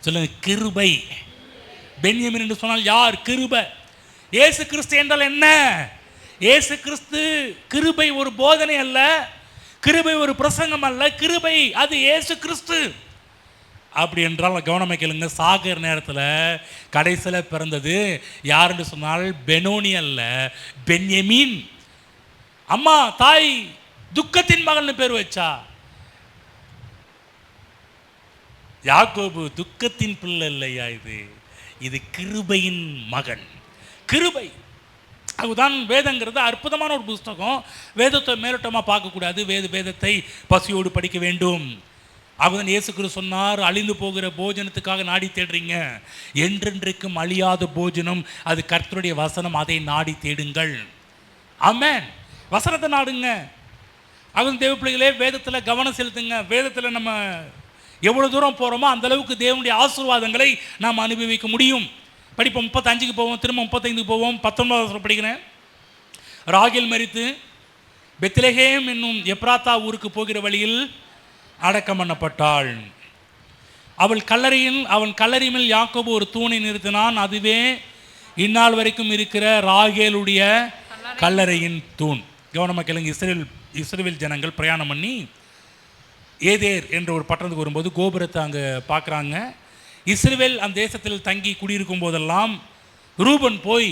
சொல்லுங்க, கிருபை. பென்யமீன் என்று சொன்னால் யார்? கிருபை. இயேசு கிறிஸ்து என்றால் என்ன? இயேசு கிறிஸ்து கிருபை ஒரு போதனை அல்ல, கிருபை ஒரு பிரசங்கம் அல்ல, கிருபை அது இயேசு கிறிஸ்து. அப்படி என்றால் கவனமாக கேளுங்க. சாகர் நேரத்தில் கடைசியில் பிறந்தது யார் என்று சொன்னால் பெனோனி அல்ல, பென்யமீன். அம்மா தாய் துக்கத்தின் மகன் பேர் வச்சா. யாக்கோபு துக்கத்தின் பிள்ளை இல்லையா, இது கிருபையின் மகன். கிருபை. அதுதான் வேதங்கிறது அற்புதமான ஒரு புஸ்தகம். வேதத்தை மேலோட்டமாக பார்க்கக்கூடாது, வேதத்தை பசியோடு படிக்க வேண்டும். அதுதான் இயேசு கிறிஸ்து சொன்னார், அழிந்து போகிற போஜனத்துக்காக நாடி தேடுறீங்க, என்றென்றைக்கும் அழியாத போஜனம் அது கர்த்தருடைய வசனம், அதை நாடி தேடுங்கள். ஆமென். வசனத்தை நாடுங்க. அதுவும் தேவ பிள்ளைகளே, வேதத்தில் கவனம் செலுத்துங்க. வேதத்தில் நம்ம எவ்வளோ தூரம் போகிறோமோ அந்த அளவுக்கு தேவனுடைய ஆசீர்வாதங்களை நாம் அனுபவிக்க முடியும். படிப்போம். 35க்கு போவோம், திரும்ப 35க்கு போவோம். 19 படிக்கிறேன். ராகேல் மரித்து பெத்லெகேம் என்னும் எப்ராத்தா ஊருக்கு போகிற வழியில் அடக்கம் பண்ணப்பட்டாள். அவன் கல்லறை மேல் யாக்கோபு ஒரு தூணை நிறுத்தினான். அதுவே இந்நாள் வரைக்கும் இருக்கிற ராகேலுடைய கல்லறையின் தூண். கவனமாக கேளுங்க. இஸ்ரவேல் ஜனங்கள் பிரயாணம் பண்ணி ஏதேர் என்ற ஒரு பட்டணத்துக்கு வரும்போது கோபுரத்தை அங்கே பார்க்குறாங்க. இஸ்ரவேல் அந்த தேசத்தில் தங்கி குடியிருக்கும் போதெல்லாம் ரூபன் போய்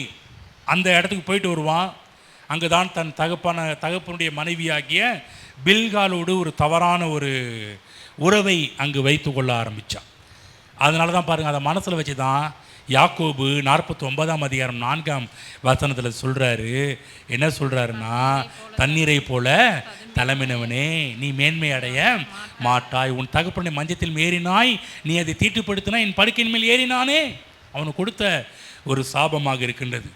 அந்த இடத்துக்கு போயிட்டு வருவான். அங்கே தான் தன் தகப்பனுடைய மனைவியாகிய பில்காலோடு ஒரு தவறான ஒரு உறவை அங்கு வைத்து கொள்ள ஆரம்பித்தான். அதனால தான் பாருங்கள், அதை மனசில் வச்சு தான் யாக்கோபு 49ஆம் அதிகாரம் 4ஆம் வசனத்தில் சொல்கிறாரு. என்ன சொல்கிறாருன்னா, தண்ணீரை போல தலைமைனவனே நீ மேன்மை அடைய மாட்டாய், உன் தகப்பனுடைய மஞ்சத்தில் ஏறினாய், நீ அதை தீட்டுப்படுத்தினா என் படுக்கையின் மேல் ஏறினானே. அவனுக்கு கொடுத்த ஒரு சாபமாக இருக்கின்றது.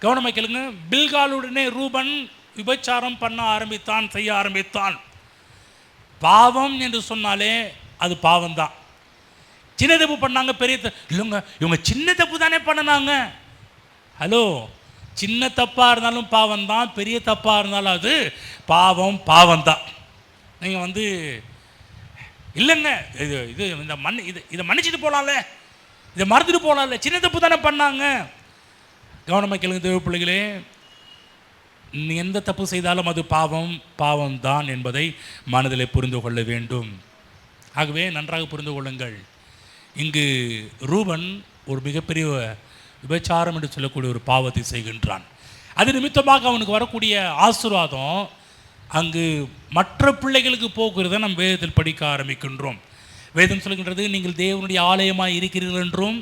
கவனமாக கேளுங்க. பில்காலுடனே ரூபன் விபச்சாரம் செய்ய ஆரம்பித்தான். பாவம் என்று சொன்னாலே அது பாவம்தான். சின்ன தப்பு பண்ணாங்க, பெரிய இல்லைங்க, இவங்க சின்ன தப்பு தானே பண்ணினாங்க. ஹலோ, சின்ன தப்பாக இருந்தாலும் பாவம் தான், பெரிய தப்பாக இருந்தாலும் அது பாவம் தான். நீங்கள் இல்லைங்க இதை மன்னிச்சுட்டு போகலாம்ல, இதை மறந்துட்டு போகலாம்ல, சின்ன தப்பு தானே பண்ணாங்க. கவனமாக கேளுங்க தேவ பிள்ளைகளே, நீ எந்த தப்பு செய்தாலும் அது பாவம் தான் என்பதை மனதில் புரிந்து கொள்ள வேண்டும். ஆகவே நன்றாக புரிந்து கொள்ளுங்கள். இங்கு ரூபன் ஒரு மிகப்பெரிய விபச்சாரம் என்று சொல்லக்கூடிய ஒரு பாவத்தை செய்கின்றான். அது நிமித்தமாக அவனுக்கு வரக்கூடிய ஆசீர்வாதம் அங்கு மற்ற பிள்ளைகளுக்கு போகிறத நம்ம வேதத்தில் படிக்க ஆரம்பிக்கின்றோம். வேதம் சொல்கின்றது, நீங்கள் தேவனுடைய ஆலயமாக இருக்கிறீர்கள் என்றும்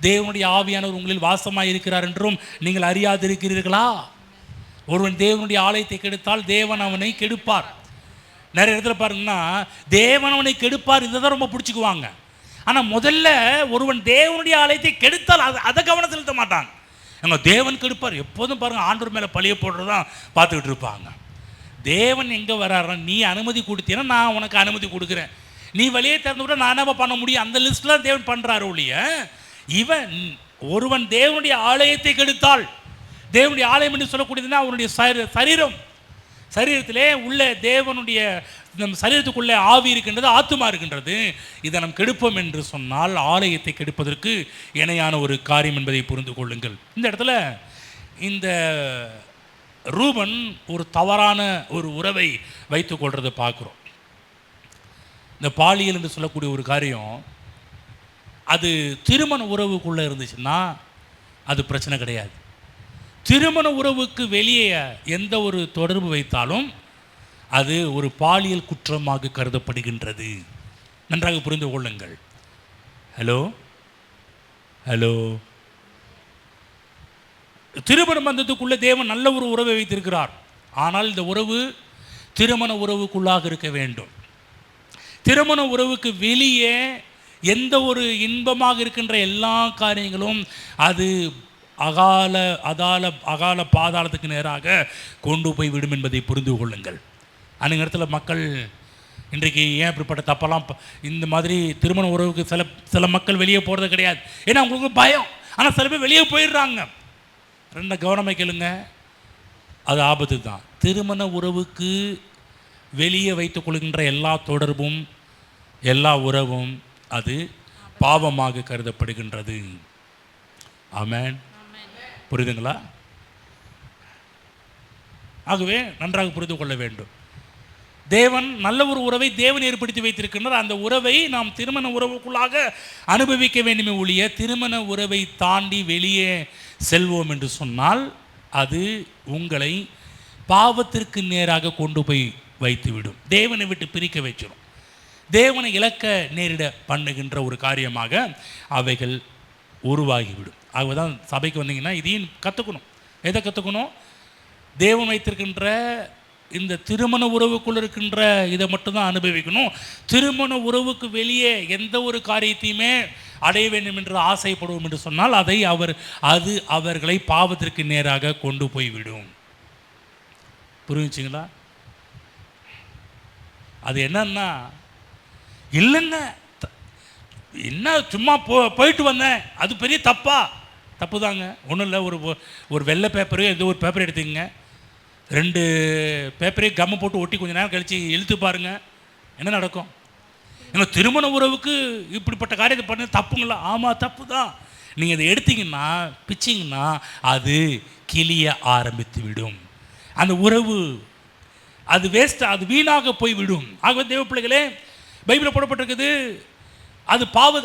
தேவனுடைய ஆவியானவர் உங்களில் வாசமாக இருக்கிறார் என்றும் நீங்கள் அறியாதிருக்கிறீர்களா? ஒருவன் தேவனுடைய ஆலயத்தை கெடுத்தால் தேவன் அவனை கெடுப்பார். நிறைய இடத்துல பாருங்கன்னா தேவன் அவனை கெடுப்பார், இதை தான் ரொம்ப பிடிச்சிக்குவாங்க. ஆனால் முதல்ல ஒருவன் தேவனுடைய ஆலயத்தை கெடுத்தால் அதை கவனம் செலுத்த மாட்டாங்க. அங்கே தேவன் கெடுப்பார் எப்போதும் பாருங்கள், ஆண்டவர் மேலே பழிய போடுறதான் பார்த்துக்கிட்டு இருப்பாங்க. தேவன் எங்கே வர்றாரு? நீ அனுமதி கொடுத்தீங்கன்னா நான் உனக்கு அனுமதி கொடுக்குறேன், நீ வழியை திறந்து விட நான் என்ன பண்ண முடியும்? அந்த லிஸ்ட்டில் தேவன் பண்ணுறாரு ஒழிய, இவன் ஒருவன் தேவனுடைய ஆலயத்தை கெடுத்தால், தேவனுடைய ஆலயம் என்று சொல்லக்கூடியதுன்னா அவனுடைய சரீரத்திலே உள்ள தேவனுடைய நம் சரீரத்துக்குள்ளே ஆவி இருக்கின்றது, ஆத்துமா இருக்கின்றது. இதை நாம் கெடுப்போம் என்று சொன்னால் ஆலயத்தை கெடுப்பதற்கு இணையான ஒரு காரியம் என்பதை புரிந்து கொள்ளுங்கள். இந்த இடத்துல இந்த ரூபன் ஒரு தவறான ஒரு உறவை வைத்து கொள்றதை பார்க்குறோம். இந்த பாலியல் என்று சொல்லக்கூடிய ஒரு காரியம் அது திருமண உறவுக்குள்ளே இருந்துச்சுன்னா அது பிரச்சனை கிடையாது. திருமண உறவுக்கு வெளியே எந்த ஒரு தொடர்பு வைத்தாலும் அது ஒரு பாலியல் குற்றமாக கருதப்படுகின்றது. நன்றாக புரிந்து கொள்ளுங்கள். ஹலோ ஹலோ திருமண பந்தத்துக்குள்ளே தேவன் நல்ல ஒரு உறவை வைத்திருக்கிறார். ஆனால் இந்த உறவு திருமண உறவுக்குள்ளாக இருக்க வேண்டும். திருமண உறவுக்கு வெளியே எந்த ஒரு இன்பமாக இருக்கின்ற எல்லா காரியங்களும் அது அகால பாதாளத்துக்கு நேராக கொண்டு போய் விடும் என்பதை புரிந்து கொள்ளுங்கள். அந்த நேரத்தில் மக்கள் இன்றைக்கு ஏன் இப்படிப்பட்ட தப்பெல்லாம் இந்த மாதிரி திருமண உறவுக்கு சில மக்கள் வெளியே போகிறது கிடையாது. ஏன்னா அவங்களுக்கு பயம். ஆனால் சில பேர் வெளியே போயிடுறாங்க. ரெண்ட கவனமாக கேளுங்க, அது ஆபத்து தான். திருமண உறவுக்கு வெளியே வைத்துக் கொள்கின்ற எல்லா தொடர்பும் எல்லா உறவும் அது பாவமாக கருதப்படுகின்றது. ஆமென். புரியுதுங்களா? ஆகவே நன்றாக புரிந்து கொள்ள வேண்டும். தேவன் நல்ல ஒரு உறவை தேவன் ஏற்படுத்தி வைத்திருக்கின்றார். அந்த உறவை நாம் திருமண உறவுக்குள்ளாக அனுபவிக்க வேண்டுமே ஒழிய திருமண உறவை தாண்டி வெளியே செல்வோம் என்று சொன்னால் அது உங்களை பாவத்திற்கு நேராக கொண்டு போய் வைத்துவிடும். தேவனை விட்டு பிரிக்க வச்சிடும். தேவனை இழக்க நேரிட பண்ணுகின்ற ஒரு காரியமாக அவைகள் உருவாகிவிடும். ஆகவேதான் சபைக்கு வந்தீங்கன்னா இதையும் கற்றுக்கணும். எதை கற்றுக்கணும்? தேவன் வைத்திருக்கின்ற இந்த திருமண உறவுக்குள் இருக்கின்ற இதை மட்டும்தான் அனுபவிக்கணும். திருமண உறவுக்கு வெளியே எந்த ஒரு காரியத்தையுமே அடைய வேண்டும் என்று ஆசைப்படுவோம் என்று சொன்னால் அது அவர்களை பாவத்திற்கு நேராக கொண்டு போய்விடும். புரிஞ்சுங்களா? அது என்னன்னா, இல்லைங்க என்ன சும்மா போயிட்டு வந்தேன், அது பெரிய தப்பு தாங்க. ஒன்றும் இல்லை, ஒரு வெள்ளை பேப்பரையோ ஏதோ ஒரு பேப்பர் எடுத்துக்கங்க, 2 பேப்பரையும் கம்மை போட்டு ஒட்டி கொஞ்சம் நேரம் கழித்து இழுத்து பாருங்கள், என்ன நடக்கும்? ஏன்னா திருமண உறவுக்கு இப்படிப்பட்ட காரியத்தை பண்ண தப்புங்களா? ஆமாம், தப்பு தான். நீங்கள் இதை எடுத்தீங்கன்னா பிச்சிங்கன்னா அது கிளிய ஆரம்பித்து விடும். அந்த உறவு அது வேஸ்ட்டாக, அது வீணாக போய்விடும். ஆகவே தேவ பிள்ளைகளே, பைபிளில் போடப்பட்டிருக்குது, அது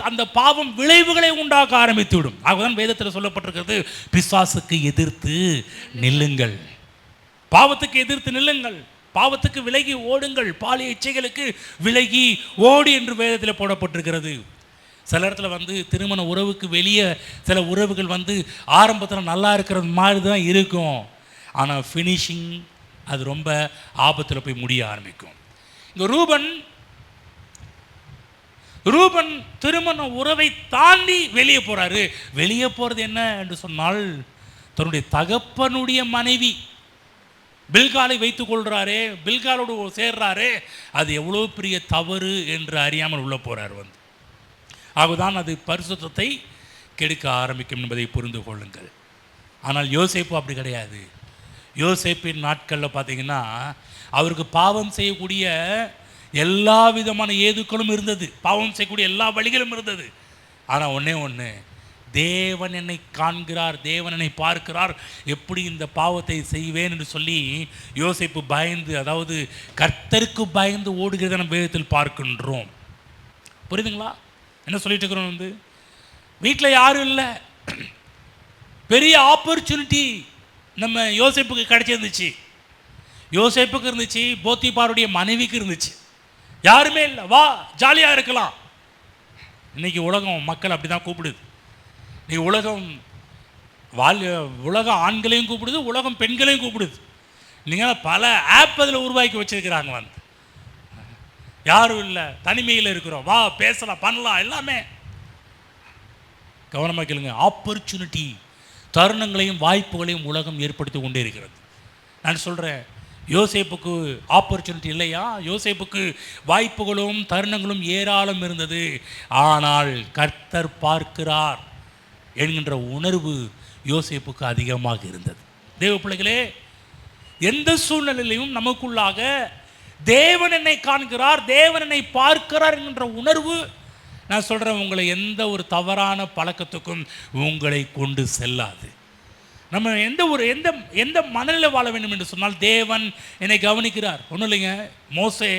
அந்த பாவம் விளைவுகளை உண்டாக்க ஆரம்பித்து விடும். ஆகதான் வேதத்தில் சொல்லப்பட்டிருக்கிறது, பிசாசுக்கு எதிர்த்து நில்லுங்கள், பாவத்துக்கு எதிர்த்து நில்லுங்கள், பாவத்துக்கு விலகி ஓடுங்கள், பாலிய இச்சைகளுக்கு விலகி ஓடி என்று வேதத்தில் போடப்பட்டிருக்கிறது. சில இடத்துல திருமண உறவுக்கு வெளியே சில உறவுகள் ஆரம்பத்தில் நல்லா இருக்கிறது மாதிரி தான் இருக்கும். ஆனால் ஃபினிஷிங் அது ரொம்ப ஆபத்தில் போய் முடிய ஆரம்பிக்கும். இந்த ரூபன் திருமண உறவை தாண்டி வெளியே போகிறாரு. வெளியே போகிறது என்ன என்று சொன்னால், தன்னுடைய தகப்பனுடைய மனைவி பில்காலை வைத்துக் கொள்கிறாரே, பில்காலோடு சேர்றாரே, அது எவ்வளோ பெரிய தவறு என்று அறியாமல் உள்ள போகிறார். ஆகதான் அது பரிசுத்தத்தை கெடுக்க ஆரம்பிக்கும் என்பதை புரிந்து கொள்ளுங்கள். ஆனால் யோசேப்பு அப்படி கிடையாது. யோசேப்பின் நாட்களில் பார்த்தீங்கன்னா அவருக்கு பாவம் செய்யக்கூடிய எல்லா விதமான ஏதுக்களும் இருந்தது, பாவம் செய்யக்கூடிய எல்லா வழிகளும் இருந்தது. ஆனால் ஒன்று, தேவன் என்னை காண்கிறார், தேவன் என்னை பார்க்கிறார், எப்படி இந்த பாவத்தை செய்வேன் என்று சொல்லி யோசேப்பு பயந்து, அதாவது கர்த்தருக்கு பயந்து ஓடுகிறத நம்ம வேதத்தில் பார்க்கின்றோம். புரியுதுங்களா என்ன சொல்லிட்டு இருக்கிறோம்? வீட்டில் யாரும் இல்லை, பெரிய ஆப்பர்ச்சுனிட்டி நம்ம யோசேப்புக்கு கிடைச்சிருந்துச்சு. யோசேப்புக்கு இருந்துச்சு, போத்திபாருடைய மனைவிக்கு இருந்துச்சு, யாருமே இல்லை, வா ஜாலியாக இருக்கலாம். இன்னைக்கு உலகம் மக்கள் அப்படி தான் கூப்பிடுது. நீ உலகம் ஆண்களையும் கூப்பிடுது, உலகம் பெண்களையும் கூப்பிடுது. நீங்கள் பல ஆப் அதில் உருவாக்கி வச்சிருக்கிறாங்க. யாரும் இல்லை, தனிமையில் இருக்கிறோம், வா பேசலாம், பண்ணலாம், எல்லாமே. கவனமாக கேளுங்க. ஆப்பர்ச்சுனிட்டி, தருணங்களையும் வாய்ப்புகளையும் உலகம் ஏற்படுத்தி கொண்டே இருக்கிறது. நான் சொல்கிறேன், யோசேப்புக்கு ஆப்பர்ச்சுனிட்டி இல்லையா? யோசேப்புக்கு வாய்ப்புகளும் தருணங்களும் ஏராளம் இருந்தது. ஆனால் கர்த்தர் பார்க்கிறார் என்கின்ற உணர்வு யோசேப்புக்கு அதிகமாக இருந்தது. தேவ பிள்ளைகளே, எந்த சூழ்நிலையிலும் நமக்குள்ளாக தேவன் என்னை காண்கிறார், தேவன் என்னை பார்க்கிறார் என்கின்ற உணர்வு, நான் சொல்கிறேன், உங்களை எந்த ஒரு தவறான பழக்கத்துக்கும் உங்களை கொண்டு செல்லாது. நம்ம எந்த மனநிலை வாழ வேண்டும் என்று சொன்னால், தேவன் என்னை கவனிக்கிறார். ஒன்றும் இல்லைங்க, மோசே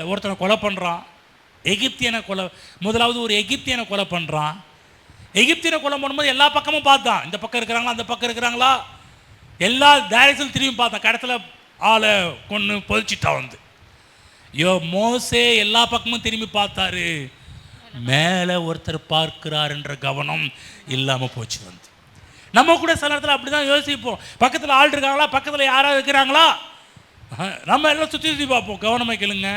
ஒருத்தனை கொலை பண்ணுறான், முதலாவது ஒரு எகிப்தியனை கொலை பண்ணுறான். எகிப்தியனை கொலை பண்ணும்போது எல்லா பக்கமும் பார்த்தான், இந்த பக்கம் இருக்கிறாங்களா அந்த பக்கம் இருக்கிறாங்களா, எல்லா டைரக்ஷன் திரும்பி பார்த்தான். கடத்தில் ஆளை கொண்டு பொதிச்சிட்டான் வந்து. மோசே எல்லா பக்கமும் திரும்பி பார்த்தாரு, மேலே ஒருத்தர் பார்க்கிறார் என்ற கவனம் இல்லாமல் போச்சு வந்து. நம்ம கூட சில நேரத்தில் அப்படி தான் யோசிப்போம், பக்கத்தில் ஆள் இருக்காங்களா, பக்கத்தில் யாராவது இருக்கிறாங்களா, நம்ம எல்லாம் சுற்றி பார்ப்போம். கவனமாக கேளுங்க,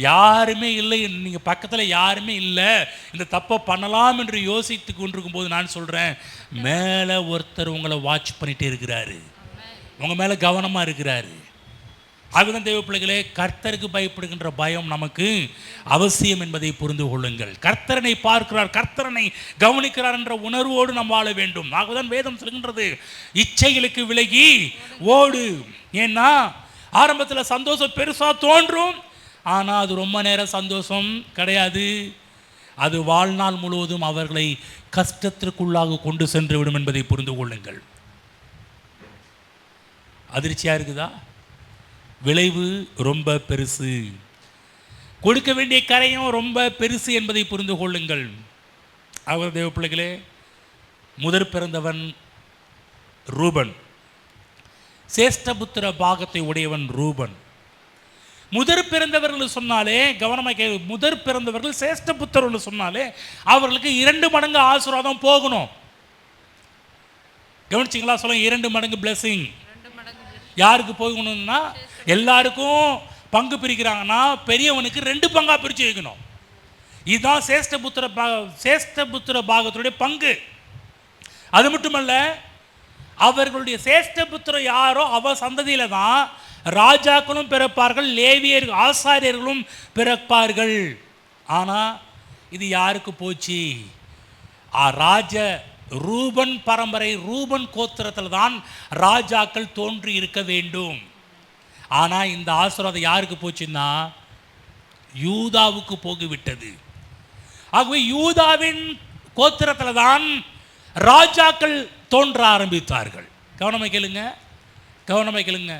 யாருமே இல்லை, நீங்கள் பக்கத்தில் யாருமே இல்லை, இந்த தப்பை பண்ணலாம் என்று யோசித்து கொண்டிருக்கும் போது நான் சொல்கிறேன், மேலே ஒருத்தர் உங்களை வாட்ச் பண்ணிகிட்டே இருக்கிறாரு, உங்கள் மேலே கவனமாக இருக்கிறாரு. அதுதான் தேவ பிள்ளைகளே, கர்த்தருக்கு பயப்படுகின்ற பயம் நமக்கு அவசியம் என்பதை புரிந்து கொள்ளுங்கள். கர்த்தரனை பார்க்கிறார், கர்த்தரனை கவனிக்கிறார் என்ற உணர்வோடு நாம் வாழ வேண்டும். ஆகதான் வேதம் சொல்கின்றது, இச்சைகளுக்கு விலகி ஓடு. ஏன்னா ஆரம்பத்தில் சந்தோஷம் பெருசாக தோன்றும், ஆனால் அது ரொம்ப நேரம் சந்தோஷம் கிடையாது. அது வாழ்நாள் முழுவதும் அவர்களை கஷ்டத்திற்குள்ளாக கொண்டு சென்று விடும் என்பதை புரிந்து கொள்ளுங்கள். அதிர்ச்சியாக இருக்குதா? விளைவு ரொம்ப பெருசு, கொடுக்க வேண்டிய கரையும் ரொம்ப பெருசு என்பதை புரிந்து கொள்ளுங்கள். அவர் தேவ பிள்ளைகளே, முதற் பிறந்தவன் ரூபன், சேஷ்டபுத்திர பாகத்தை உடையவன் ரூபன். முதற் பிறந்தவர்கள் சொன்னாலே கவனமாக, முதற் பிறந்தவர்கள் சேஷ்டபுத்திரர்கள் சொன்னாலே அவர்களுக்கு 2 மடங்கு ஆசீர்வாதம் போகணும். கவனிச்சிங்களா? சொல்லுங்க, 2 மடங்கு பிளஸிங் யாருக்கு போகணும்னா, எல்லாருக்கும் பங்கு பிரிக்கிறாங்கன்னா பெரியவனுக்கு 2 பங்கா பிரித்து வைக்கணும். இதுதான் சேஷ்டபுத்திர பாகத்துடைய பங்கு. அது மட்டுமல்ல, அவர்களுடைய சேஷ்டபுத்திரம் யாரோ அவர் சந்ததியில தான் ராஜாக்களும் பிறப்பார்கள், லேவியர்கள் ஆசாரியர்களும் பிறப்பார்கள். ஆனால் இது யாருக்கு போச்சு? ரூபன் பரம்பரை, ரூபன் கோத்திரத்தில் தான் ராஜாக்கள் தோன்றி இருக்க வேண்டும். ஆனால் இந்த ஆசீர்வாதம் யாருக்கு போச்சுன்னா யூதாவுக்கு போகிவிட்டது. ஆகவே யூதாவின் கோத்திரத்தில் தான் ராஜாக்கள் தோன்ற ஆரம்பித்தார்கள். கவனமாக கேளுங்க.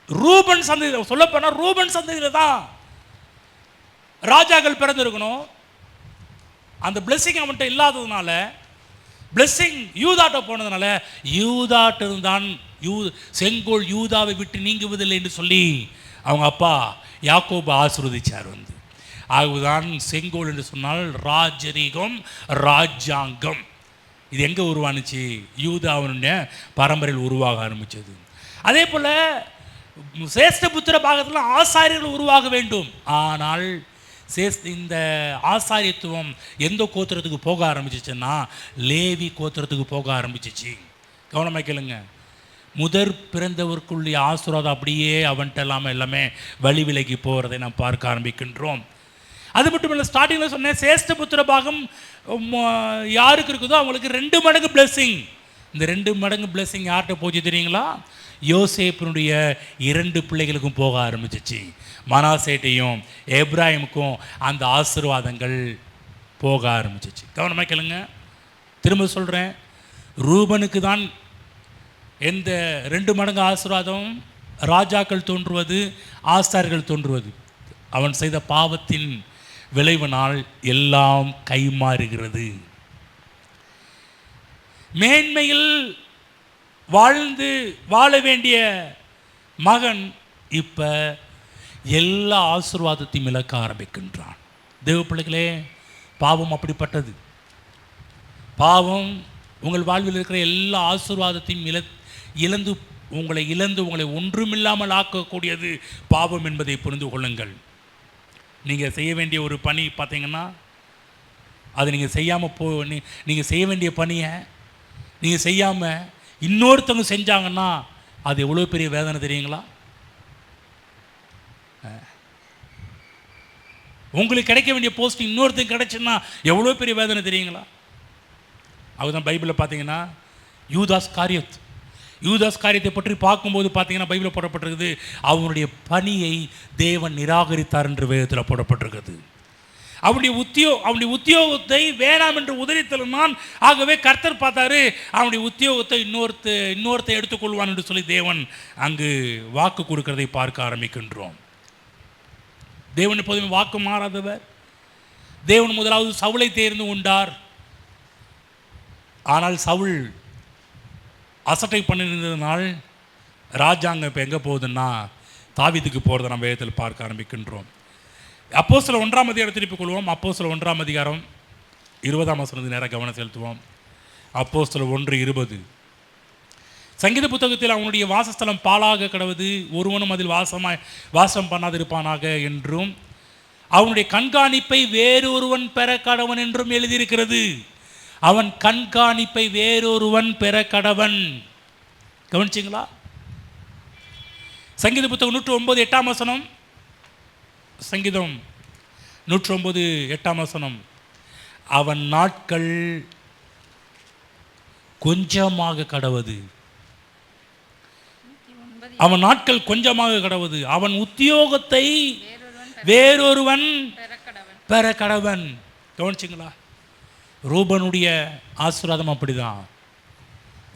ரூபன் சந்ததி, சொல்லப்போனால் ரூபன் சந்ததியில் தான் ராஜாக்கள் பிறந்திருக்கணும். அந்த பிளெஸிங் அவன்கிட்ட இல்லாததுனால, பிளெஸிங் யூதாட்ட போனதுனால, யூதாட்டிருந்தான் செங்கோல் யூதாவை விட்டு நீங்குவதில்லை என்று சொல்லி அவங்க அப்பா யாக்கோபு ஆசீர்வதிச்சார் வந்து. ஆகவேதான் செங்கோல் என்று சொன்னால் ராஜரீகம், ராஜாங்கம். இது எங்கே உருவானுச்சு? யூதாவினுடைய பரம்பரையில் உருவாக ஆரம்பித்தது. அதே போல் சேஷ்டபுத்திர பாகத்தில் ஆசாரியர்கள் உருவாக வேண்டும். ஆனால் இந்த ஆசாரியத்துவம் எந்த கோத்திரத்துக்கு போக ஆரம்பிச்சிச்சுன்னா லேவி கோத்திரத்துக்கு போக ஆரம்பிச்சிச்சு. கவனமாக கேளுங்க, முதற் பிறந்தவருக்குள்ளே ஆசீர்வாதம் அப்படியே அவன்கிட்ட இல்லாமல் எல்லாமே வழி விலகி போகிறதை நாம் பார்க்க ஆரம்பிக்கின்றோம். அது மட்டும் இல்லை, ஸ்டார்டிங்கில் சொன்னேன், சேஷ்டபுத்திர பாகம் யாருக்கு இருக்குதோ அவங்களுக்கு 2 மடங்கு பிளெஸிங். இந்த 2 மடங்கு பிளெஸிங் யார்கிட்ட போச்சு தெரியுங்களா? யோசேப்பினுடைய 2 பிள்ளைகளுக்கும் போக ஆரம்பிச்சிச்சு. மனாசேட்டையும் எப்ராஹிமுக்கும் அந்த ஆசீர்வாதங்கள் போக ஆரம்பிச்சிச்சு. கவனமாக கேளுங்க, திரும்ப சொல்கிறேன், ரூபனுக்கு தான் எந்த 2 மடங்கு ஆசீர்வாதம், ராஜாக்கள் தோன்றுவது, ஆசாரியர்கள் தோன்றுவது. அவன் செய்த பாவத்தின் விளைவினால் எல்லாம் கைமாறுகிறது. மேன்மையில் வாழ வேண்டிய மகன் இப்போ எல்லா ஆசீர்வாதத்தையும் இழக்க ஆரம்பிக்கின்றான். தேவ பிள்ளைகளே, பாவம் அப்படிப்பட்டது. பாவம் உங்கள் வாழ்வில் இருக்கிற எல்லா ஆசீர்வாதத்தையும் இழந்து உங்களை ஒன்றுமில்லாமல் ஆக்கக்கூடியது பாவம் என்பதை புரிந்து கொள்ளுங்கள். நீங்கள் செய்ய வேண்டிய ஒரு பணி பார்த்தீங்கன்னா, அது நீங்கள் செய்யாமல் நீங்கள் செய்ய வேண்டிய பணியை நீங்கள் செய்யாமல் இன்னொருத்தவங்க செஞ்சாங்கன்னா அது எவ்வளோ பெரிய வேதனை தெரியுங்களா? உங்களுக்கு கிடைக்க வேண்டிய போஸ்ட் இன்னொருத்தங்க கிடைச்சுன்னா எவ்வளோ பெரிய வேதனை தெரியுங்களா? அதுதான் பைபிளில் பார்த்தீங்கன்னா யூதாஸ் காரியத், யூதாஸ் காரியத்தை பற்றி பார்க்கும்போது பார்த்தீங்கன்னா பைபிளில் போடப்பட்டிருக்குது, அவனுடைய பணியை தேவன் நிராகரித்தார் என்று வேதத்தில் போடப்பட்டிருக்கிறது. அவனுடைய உத்தியோகத்தை வேணாம் என்று உதறித்தள்ளினான். ஆகவே கர்த்தர் பார்த்தாரு, அவனுடைய உத்தியோகத்தை இன்னொருத்த எடுத்துக்கொள்வான் என்று சொல்லி தேவன் அங்கு வாக்கு கொடுக்கிறதை பார்க்க ஆரம்பிக்கின்றோம். தேவன் எப்போதுமே வாக்கு மாறாதவர். தேவன் முதலாவது சவுலை தேர்ந்து கொண்டார். ஆனால் சவுல் அசட்டை பண்ணியிருந்ததுனால் ராஜாங்கம் இப்போ எங்கே போகுதுன்னா தாவீதுக்கு போகிறத நம்ம வேதத்தில் பார்க்க ஆரம்பிக்கின்றோம். அப்போஸ்தலர் 1ஆம் அதிகாரம் திருப்பிக் கொள்வோம். அப்போஸ்தலர் 1ஆம் அதிகாரம் 20ஆம் வசனத்துக்கு நேராக கவனம் செலுத்துவோம். அப்போஸ்தலர் 1:20. சங்கீத புத்தகத்தில் அவனுடைய வாசஸ்தலம் பாழாக கடவது, ஒருவனும் அதில் வாசம் பண்ணாதிருப்பானாக என்றும், அவனுடைய கண்காணிப்பை வேறொருவன் பெற கடவன் என்றும் எழுதியிருக்கிறது. அவன் கண்காணிப்பை வேறொருவன் பெற கடவன். கவனிச்சிங்களா? சங்கீத புத்தகம் 109 8ஆம் வசனம். சங்கீதம் 109 8ஆம் வசனம். அவன் நாட்கள் கொஞ்சமாக கடவது, அவன் நாட்கள் கொஞ்சமாக கடவது, அவன் உத்தியோகத்தை வேறொருவன் பெற கடவன். கவனிச்சிங்களா? ரூபனுடைய ஆசீர்வாதம் அப்படிதான்.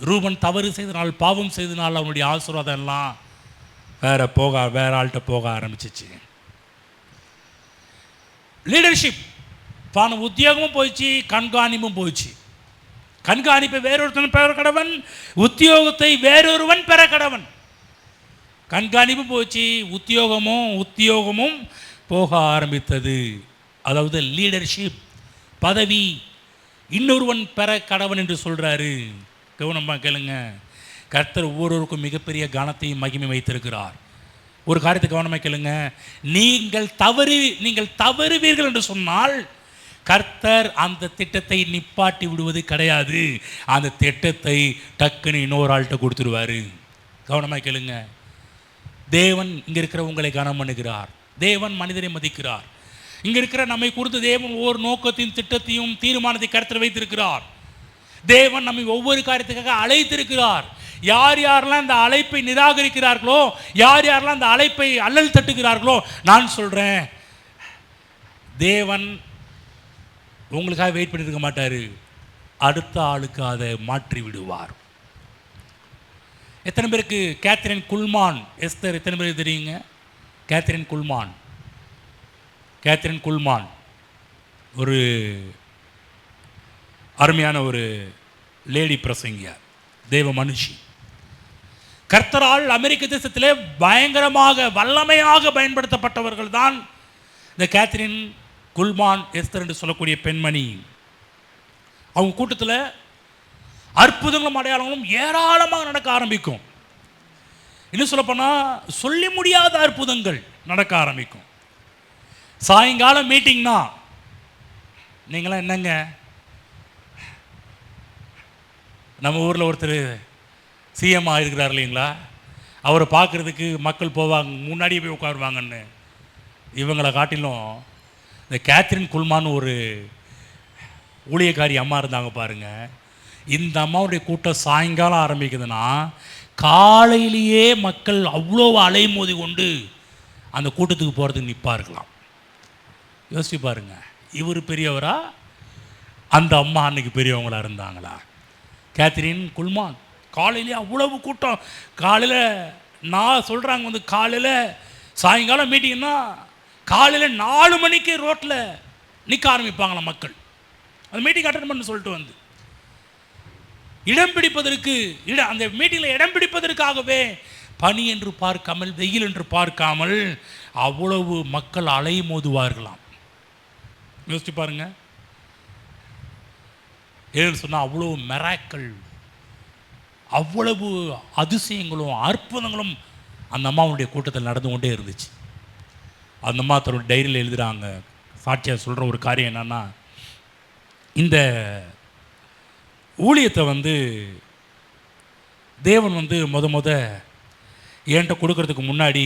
ரூபன் தவறு செய்தனால், பாவம் செய்தனால் அவனுடைய ஆசீர்வாதம் எல்லாம் வேற ஆள்கிட்ட போக ஆரம்பிச்சிச்சு. லீடர்ஷிப் பான உத்தியோகமும் போயிடுச்சு, கண்காணிப்பும் போயிடுச்சு. கண்காணிப்பை வேறொருத்தன் பெற கடவன், உத்தியோகத்தை வேறொருவன் பெற கடவன். கண்காணிப்பும் போச்சு, உத்தியோகமும் போக ஆரம்பித்தது. அதாவது லீடர்ஷிப் பதவி இன்னொருவன் பெற கடவன் என்று சொல்கிறாரு. கவனமாக கேளுங்க. கர்த்தர் ஒவ்வொருவருக்கும் மிகப்பெரிய கனத்தையும் மகிமை வைத்திருக்கிறார். ஒரு காரியத்தை கவனமாக கேளுங்க. நீங்கள் தவறுவீர்கள் என்று சொன்னால் கர்த்தர் அந்த திட்டத்தை நிப்பாட்டி விடுவது கிடையாது. அந்த திட்டத்தை டக்குன்னு இன்னொரு ஆள்கிட்ட கொடுத்துருவார். கவனமாக கேளுங்க. தேவன் இங்கே இருக்கிற உங்களை கனம் பண்ணுகிறார். தேவன் மனிதரை மதிக்கிறார். இங்கே இருக்கிற நம்மை குறித்து தேவன் ஒவ்வொரு நோக்கத்தையும் திட்டத்தையும் தீர்மானத்தை கருத்தில் வைத்திருக்கிறார். தேவன் நம்மை ஒவ்வொரு காரியத்துக்காக அழைத்திருக்கிறார். யார் யாரெல்லாம் இந்த அழைப்பை நிராகரிக்கிறார்களோ, யார் யாரெல்லாம் இந்த அழைப்பை அல்லல் தட்டுகிறார்களோ, நான் சொல்கிறேன், தேவன் உங்களுக்காக வெயிட் பண்ணியிருக்க மாட்டார். அடுத்த ஆளுக்கு அதை மாற்றி விடுவார். எத்தனை பேருக்கு கேத்ரின் குல்மான் எஸ்தர் எத்தனை பேருக்கு தெரியுங்க? கேத்ரின் குல்மான் ஒரு அருமையான ஒரு லேடி பிரசங்கியார், தேவ மனுஷி. கர்த்தரால் அமெரிக்க தேசத்திலே பயங்கரமாக வல்லமையாக பயன்படுத்தப்பட்டவர்கள் தான் இந்த கேத்ரின் குல்மான் எஸ்தர் என்று சொல்லக்கூடிய பெண்மணி. அவங்க கூட்டத்தில் அற்புதங்களும் அடையாளங்களும் ஏராளமாக நடக்க ஆரம்பிக்கும். இன்னும் சொல்லப்போனால் சொல்லி முடியாத அற்புதங்கள் நடக்க ஆரம்பிக்கும். சாயங்காலம் மீட்டிங்னா நீங்களாம் என்னங்க, நம்ம ஊரில் ஒருத்தர் சிஎம் ஆகிருக்கிறார் இல்லைங்களா, அவரை பார்க்குறதுக்கு மக்கள் போவாங்க, முன்னாடியே போய் உட்காருவாங்கன்னு. இவங்களை காட்டிலும் இந்த கேத்ரின் குல்மான் ஒரு ஊழியக்காரி அம்மா இருந்தாங்க பாருங்கள். இந்த அம்மாவுடைய கூட்டம் சாயங்காலம் ஆரம்பிக்குதுன்னா காலையிலேயே மக்கள் அவ்வளோ அலைமோதி கொண்டு அந்த கூட்டத்துக்கு போகிறதுக்கு நிற்பார்களாம். யோசிச்சு பாருங்க, இவர் பெரியவரா, அந்த அம்மா அன்னைக்கு பெரியவங்களா இருந்தாங்களா? கேத்ரின் குல்மான் காலையிலே அவ்வளவு கூட்டம். காலையில் நான் சொல்கிறாங்க வந்து காலையில் சாயங்காலம் மீட்டிங்கன்னா காலையில் 4 மணிக்கு ரோட்டில் நிற்க ஆரம்பிப்பாங்களாம் மக்கள், அந்த மீட்டிங் அட்டெண்ட் பண்ண சொல்லிட்டு வந்து இடம் பிடிப்பதற்கு, அந்த மீட்டிங்கில் இடம் பிடிப்பதற்காகவே பனி என்று பார்க்காமல், வெயில் என்று பார்க்காமல் அவ்வளவு மக்கள் அலைமோதுவார்களாம். யோசிச்சு பாருங்க. ஏன்னு சொன்னால் அவ்வளவு மெராக்கள், அவ்வளவு அதிசயங்களும் அற்புதங்களும் அந்த அம்மாவுடைய கூட்டத்தில் நடந்து கொண்டே இருந்துச்சு. அந்த அம்மா தன்னுடைய டைரியில் எழுதுகிறாங்க, சாட்சியாக சொல்கிற ஒரு காரியம் என்னன்னா, இந்த ஊழியத்தை வந்து தேவன் வந்து முத என்கிட்ட கொடுக்கறதுக்கு முன்னாடி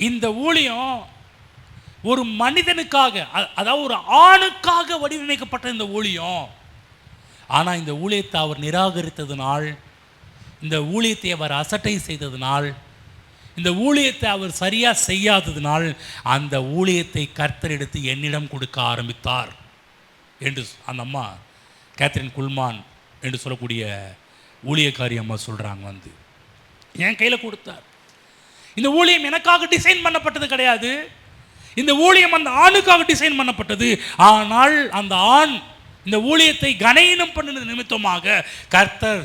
இந்த ஊழியம் ஒரு மனிதனுக்காக, அதாவது ஒரு ஆணுக்காக வடிவமைக்கப்பட்ட இந்த ஊழியம். ஆனால் இந்த ஊழியத்தை அவர் நிராகரித்ததினால், இந்த ஊழியத்தை அவர் அசட்டை செய்ததினால், இந்த ஊழியத்தை அவர் சரியாக செய்யாததினால் அந்த ஊழியத்தை கர்த்தர் எடுத்து என்னிடம் கொடுக்க ஆரம்பித்தார் என்று அந்த அம்மா கேத்ரின் குல்மான் என்று சொல்லக்கூடிய ஊழியக்காரி அம்மா சொல்கிறாங்க. என் கையில் கொடுத்தார். இந்த ஊழியம் எனக்காக டிசைன் பண்ணப்பட்டது கிடையாது. இந்த ஊழியம் அந்த ஆணுக்காக டிசைன் பண்ணப்பட்டது. ஆனால் அந்த ஆண் இந்த ஊழியத்தை கனயீனம் பண்ணினது நிமித்தமாக கர்த்தர்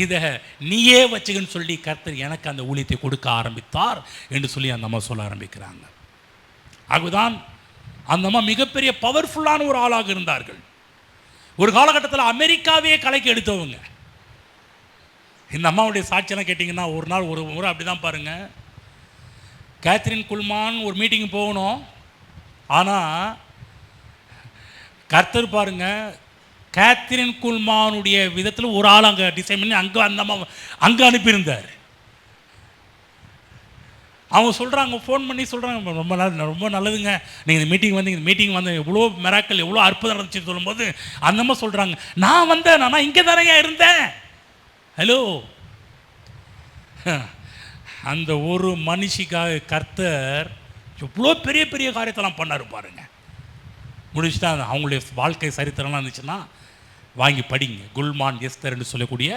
இதை நீயே வச்சுக்கன்னு சொல்லி கர்த்தர் எனக்கு அந்த ஊழியத்தை கொடுக்க ஆரம்பித்தார் என்று சொல்லி அந்த அம்மா சொல்ல ஆரம்பிக்கிறாங்க. ஆகதான் அந்த அம்மா மிகப்பெரிய பவர்ஃபுல்லான ஒரு ஆளாக இருந்தார்கள். ஒரு காலகட்டத்தில் அமெரிக்காவே கலைக்கு எடுத்தவங்க. இந்த அம்மாவுடைய சாட்சியெல்லாம் கேட்டிங்கன்னா ஒரு நாள் ஒரு முறை அப்படி தான் பாருங்கள். கேத்ரின் குல்மான் ஒரு மீட்டிங் போகணும். ஆனால் கர்த்தர் பாருங்க, கேத்ரின் குல்மானுடைய விதத்தில் ஒரு ஆள் அங்கே டிசைன் பண்ணி அங்கே அந்த அம்மா அங்கே அனுப்பியிருந்தார். அவங்க சொல்கிறாங்க, ஃபோன் பண்ணி சொல்கிறாங்க, ரொம்ப நல்லதுங்க நீங்கள் இந்த மீட்டிங் வந்து எவ்வளோ மிராக்கள் எவ்வளோ அற்புதம் நடந்துச்சுன்னு சொல்லும்போது அந்த அம்மா சொல்கிறாங்க, நான் வந்தேன், நான் இங்கே தானேயா இருந்தேன். ஹலோ, அந்த ஒரு மனுஷிக்காக கர்த்தர் எவ்வளோ பெரிய பெரிய காரியத்தெல்லாம் பண்ணார் பாருங்க. முடிச்சுட்டா அவங்களுடைய வாழ்க்கை சரித்திரம்லாம் இருந்துச்சுன்னா வாங்கி படிங்க. குல்மான் எஸ்தர்ன்னு சொல்லக்கூடிய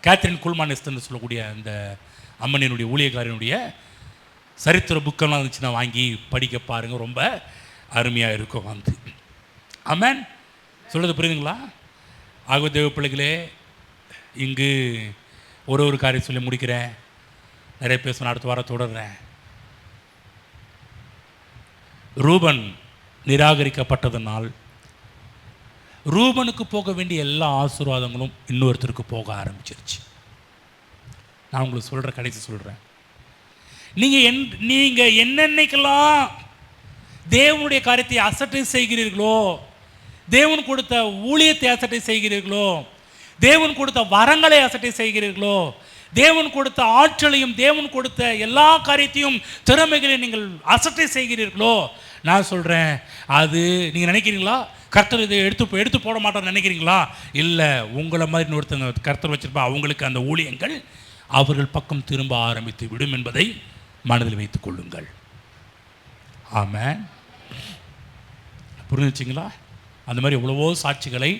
கேத்ரின் குல்மான் எஸ்தர்ன்னு சொல்லக்கூடிய அந்த அம்மனினுடைய ஊழியக்காரனுடைய சரித்திர புக்கெல்லாம் இருந்துச்சுன்னா வாங்கி படிக்க பாருங்கள். ரொம்ப அருமையாக இருக்கும். ஆமென். சொல்கிறது புரியுதுங்களா? ஆகவே தேவ பிள்ளைகளே, இங்கு ஒரு காரியம் சொல்லி முடிக்கிறேன். நிறைய பேச அடுத்த வாரம் தொடர்றேன். ரூபன் நிராகரிக்கப்பட்டதனால் ரூபனுக்கு போக வேண்டிய எல்லா ஆசீர்வாதங்களும் இன்னொருத்தருக்கு போக ஆரம்பிச்சிருச்சு. நான் உங்களுக்கு சொல்கிற கடைசி சொல்கிறேன். நீங்கள் என்னென்னைக்கெல்லாம் தேவனுடைய காரியத்தை அசட்டை செய்கிறீர்களோ, தேவன் கொடுத்த ஊழியத்தை அசட்டை செய்கிறீர்களோ, தேவன் கொடுத்த வரங்களை அசட்டை செய்கிறீர்களோ, தேவன் கொடுத்த ஆற்றலையும் தேவன் கொடுத்த எல்லா காரியத்தையும் திறமைகளையும் நீங்கள் அசட்டை செய்கிறீர்களோ, நான் சொல்கிறேன், அது நீங்கள் நினைக்கிறீங்களா கர்த்தர் இதை எடுத்து போட மாட்டான்னு நினைக்கிறீங்களா? இல்லை, உங்களை மாதிரி ஒருத்தங்க கர்த்தர் வச்சிருப்பா, அவங்களுக்கு அந்த ஊழியங்கள் அவர்கள் பக்கம் திரும்ப ஆரம்பித்து விடும் என்பதை மனதில் வைத்துக் கொள்ளுங்கள். ஆமென். புரிஞ்சுச்சிங்களா? அந்த மாதிரி எவ்வளவோ சாட்சிகளை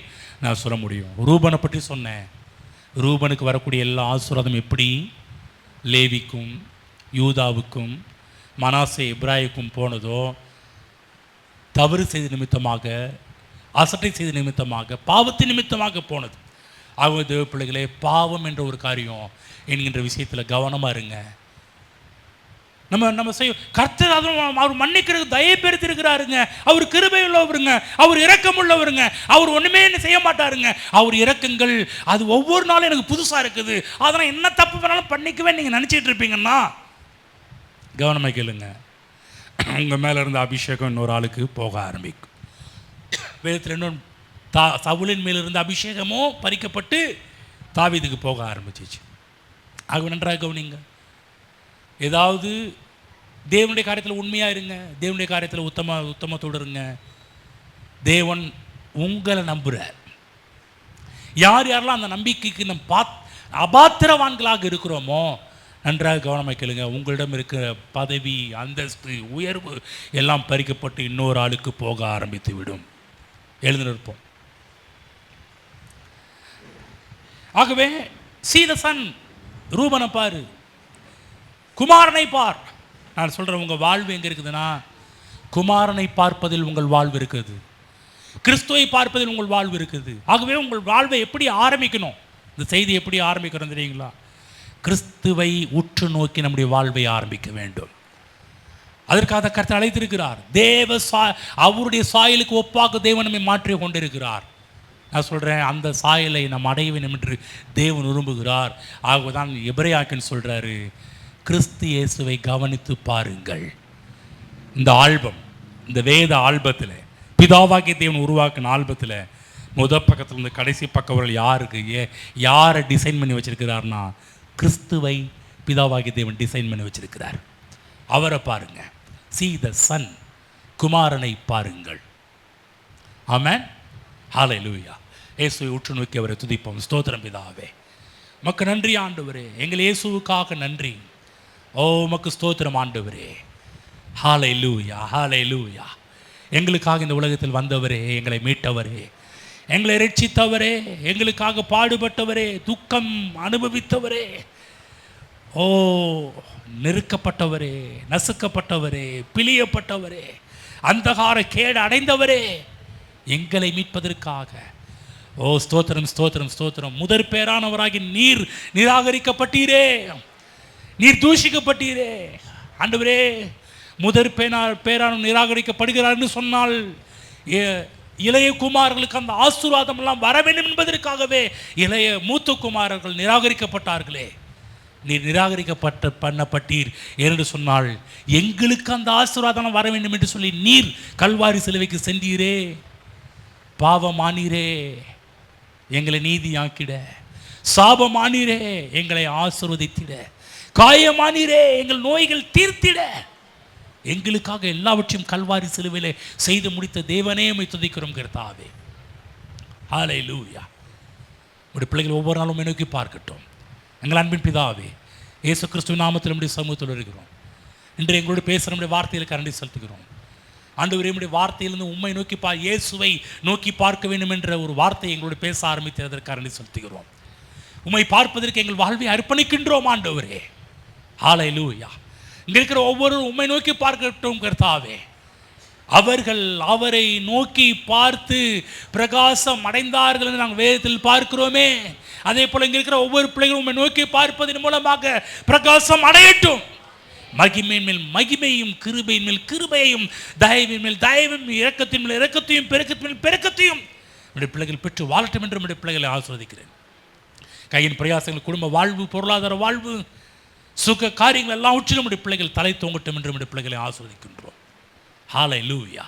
நான் சொல்ல முடியும். ரூபனை பற்றி சொன்னேன். ரூபனுக்கு வரக்கூடிய எல்லா ஆசீர்வாதம் எப்படி லேவிக்கும் யூதாவுக்கும் மனாசே எப்ராயுக்கும் போனதோ, தவறு செய்த நிமித்தமாக, அசட்டை செய்த நிமித்தமாக, பாவத்தின் நிமித்தமாக போனது. ஆகவே தேவ பிள்ளைகளே, பாவம் என்ற ஒரு காரியம் என்கின்ற விஷயத்தில் கவனமாக இருங்க. நம்ம செய்ய கர்த்தர் அதுவும் அவர் மன்னிக்கிறதுக்கு தயை பெருத்திருக்கிறாருங்க. அவர் கிருபை உள்ளவருங்க, அவர் இரக்கம் உள்ளவருங்க, அவர் ஒன்றுமே என்ன செய்ய மாட்டாருங்க. அவர் இரக்கங்கள் அது ஒவ்வொரு நாளும் எனக்கு புதுசாக இருக்குது. அதனால் என்ன தப்பு பண்ணாலும் பண்ணிக்குவேன் நீங்கள் நினச்சிட்டு இருப்பீங்கன்னா கவனமாக கேளுங்க. உங்கள் மேலே இருந்த அபிஷேகம் இன்னொரு ஆளுக்கு போக ஆரம்பிக்கும். வேதத்தில் இன்னொன்று சவுலின் மேலே இருந்த அபிஷேகமும் பறிக்கப்பட்டு தாவீதுக்கு போக ஆரம்பிச்சிச்சு. ஆக நன்றாக கவனிங்க. ஏதாவது தேவனுடைய காரியத்தில் உண்மையாக இருங்க, தேவனுடைய காரியத்தில் உத்தமத்தோடு இருங்க. தேவன் உங்களை நம்புகிறார். யாரெல்லாம் அந்த நம்பிக்கைக்கு நம்ம அபாத்திரவான்களாக இருக்கிறோமோ நன்றாக கவனமாக கேளுங்க. உங்களிடம் இருக்கிற பதவி, அந்தஸ்து, உயர்வு எல்லாம் பறிக்கப்பட்டு இன்னொரு ஆளுக்கு போக ஆரம்பித்து விடும். எழுந்து நிற்போம். ஆகவே see the son, ரூபனை பாரு, குமாரனை பார். நான் சொல்கிறேன், உங்கள் வாழ்வு எங்கே இருக்குதுன்னா குமாரனை பார்ப்பதில் உங்கள் வாழ்வு இருக்குது, கிறிஸ்துவை பார்ப்பதில் உங்கள் வாழ்வு இருக்குது. ஆகவே உங்கள் வாழ்வை எப்படி ஆரம்பிக்கணும், இந்த செய்தி எப்படி ஆரம்பிக்கணும் தெரியுங்களா? கிறிஸ்துவை உற்று நோக்கி நம்முடைய வாழ்வை ஆரம்பிக்க வேண்டும். அதற்காக கர்த்தர் அழைத்திருக்கிறார். அவருடைய சாயலுக்கு ஒப்பாக தேவன் நம்மை மாற்றி கொண்டிருக்கிறார். நான் சொல்கிறேன், அந்த சாயலை நாம் அடைய வேண்டும் என்று தேவன் விரும்புகிறார். ஆகவேதான் எபிரேயன் சொல்கிறாரு, கிறிஸ்து இயேசுவை கவனித்து பாருங்கள். இந்த ஆல்பம், இந்த வேத ஆல்பத்தில், பிதாவாகிய தேவன் உருவாக்கின ஆல்பத்தில் முதல் பக்கத்தில் இருந்து கடைசி பக்கம் யாரை டிசைன் பண்ணி வச்சிருக்கிறார்னா கிறிஸ்துவை பிதாவாகிய தேவன் டிசைன் பண்ணி வச்சிருக்கிறார். அவரை பாருங்க. see the son, குமாரனை பாருங்கள். ஆமென். ஹல்லேலூயா. இயேசுவை உற்று நோக்கி அவரை துதிப்போம். ஸ்தோத்திரம் பிதாவே, உமக்கு நன்றி ஆண்டவரே, எங்கள் இயேசுவுக்காக நன்றி. ஓ உமக்கு ஸ்தோத்திரம் ஆண்டவரே. ஹல்லேலூயா, ஹல்லேலூயா. எங்களுக்காக இந்த உலகத்தில் வந்தவரே, எங்களை மீட்டவரே, எங்களை ரட்சித்தவரே, எங்களுக்காக பாடுபட்டவரே, துக்கம் அனுபவித்தவரே, ஓ நெருக்கப்பட்டவரே, நசுக்கப்பட்டவரே, பிழியப்பட்டவரே, அந்தகார கேடு அடைந்தவரே, எங்களை மீட்பதற்காக ஓ ஸ்தோத்திரம் ஸ்தோத்திரம் ஸ்தோத்திரம். முதற் பேரானவராகி நீர் நிராகரிக்கப்பட்டீரே, நீர் தூஷிக்கப்பட்டீரே ஆண்டவரே. முதற் பேரான நிராகரிக்கப்படுகிறார் என்று சொன்னால் இளைய குமாரர்களுக்கு அந்த ஆசீர்வாதம் எல்லாம் வர வேண்டும் என்பதற்காகவே இளைய மூத்த குமாரர்கள் நிராகரிக்கப்பட்டார்களே. நீர் பண்ணப்பட்டீர் என்று சொன்னால் எங்களுக்கு அந்த ஆசீர்வாதம் வர வேண்டும் என்று சொல்லி நீர் கல்வாரி சிலுவைக்கு சென்றீரே. பாவமானீரே, எங்களை நீதியாக்கிட, சாபமானீரே, எங்களை ஆசீர்வதித்திட, காயமானீரே, எங்கள் நோய்கள் தீர்த்திட, எங்களுக்காக எல்லாவற்றையும் கல்வாரி சிலுவையிலே செய்து முடித்த தேவனே உம்மை துதிக்கிறோம் கர்த்தாவே. ஹல்லேலூயா. உடைய பிள்ளைகள் ஒவ்வொரு நாளும் நோக்கி பார்க்கட்டும். எங்கள் அன்பின் பிதாவே, இயேசு கிறிஸ்துவின் நாமத்தில் நம்முடைய சமூகத்தில் இருக்கிறோம். இன்று எங்களோடு பேசுகிற நம்முடைய வார்த்தையில் கரண்டி செலுத்துகிறோம். ஆண்டவரே, நம்முடைய வார்த்தையிலிருந்து உம்மை நோக்கி இயேசுவை நோக்கி பார்க்க வேண்டும் என்ற ஒரு வார்த்தையை எங்களோடு பேச ஆரம்பித்ததற்கு கரண்டி செலுத்துகிறோம். உம்மை பார்ப்பதற்கு எங்கள் வாழ்வை அர்ப்பணிக்கின்றோம் ஆண்டவரே. ஹல்லேலூயா. இங்கே இருக்கிற ஒவ்வொருவரும் உம்மை நோக்கி பார்க்கட்டும் கர்த்தாவே. அவர்கள் அவரை நோக்கி பார்த்து பிரகாசம் அடைந்தார்கள் என்று நாங்கள் வேதத்தில் பார்க்கிறோமே. அதே போல இங்கே இருக்கிற ஒவ்வொரு பிள்ளைகளும் உம்மை நோக்கி பார்ப்பதன் மூலமாக பிரகாசம் அடையட்டும். மகிமையின் மேல் மகிமையும், கிருபையின் மேல் கிருபையையும், தயவின் மேல் தயவும், இரக்கத்தின் மேல் இரக்கத்தையும், பெருக்கத்தின் மேல் பெருக்கத்தையும் நம்முடைய பிள்ளைகள் பெற்று வாழட்டும் என்று நம்முடைய பிள்ளைகளை ஆசீர்வதிக்கிறேன். கையின் பிரயாசங்கள், குடும்ப வாழ்வு, பொருளாதார வாழ்வு, சுக காரியங்கள் எல்லாம் உற்றிலும் நம்முடைய பிள்ளைகள் தலை தோங்கட்டும் என்று நம்முடைய பிள்ளைகளை ஆசீர்வதிக்கின்றோம். ஹல்லேலூயா.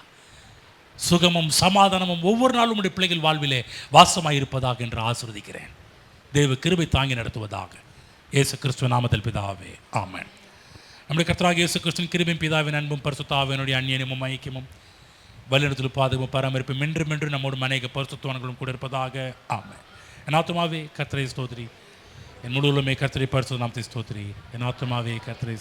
சுகமும் சமாதானமும் ஒவ்வொரு நாளும் நம்முடைய பிள்ளைகள் வாழ்விலே வாசமாக இருப்பதாக என்று ஆசீர்வதிக்கிறேன். தேவ கிருபை தாங்கி நடத்துவதாக இயேசு கிறிஸ்துவின் நாமத்தில் பிதாவே, ஆமென். நம்முடைய கர்த்தராகிய இயேசு கிறிஸ்துவின் கிருபையும், பிதாவின் அன்பும், பரிசுத்த ஆவியினுடைய அந்நியமும் ஐக்கியமும் வழிநடத்தலும் பாதுகாப்பும் பராமரிப்பும் என்றும் என்றும் நம்மோடு அநேக பரிசுத்தவான்களும் கூட இருப்பதாக, ஆமென். என் ஆத்துமாவே கர்த்தரை ஸ்தோத்திரி, என் முழு உள்ளமே கர்த்தரை பரிசுத்த நாமத்தை ஸ்தோத்திரி. என் ஆத்துமாவே கர்த்தரை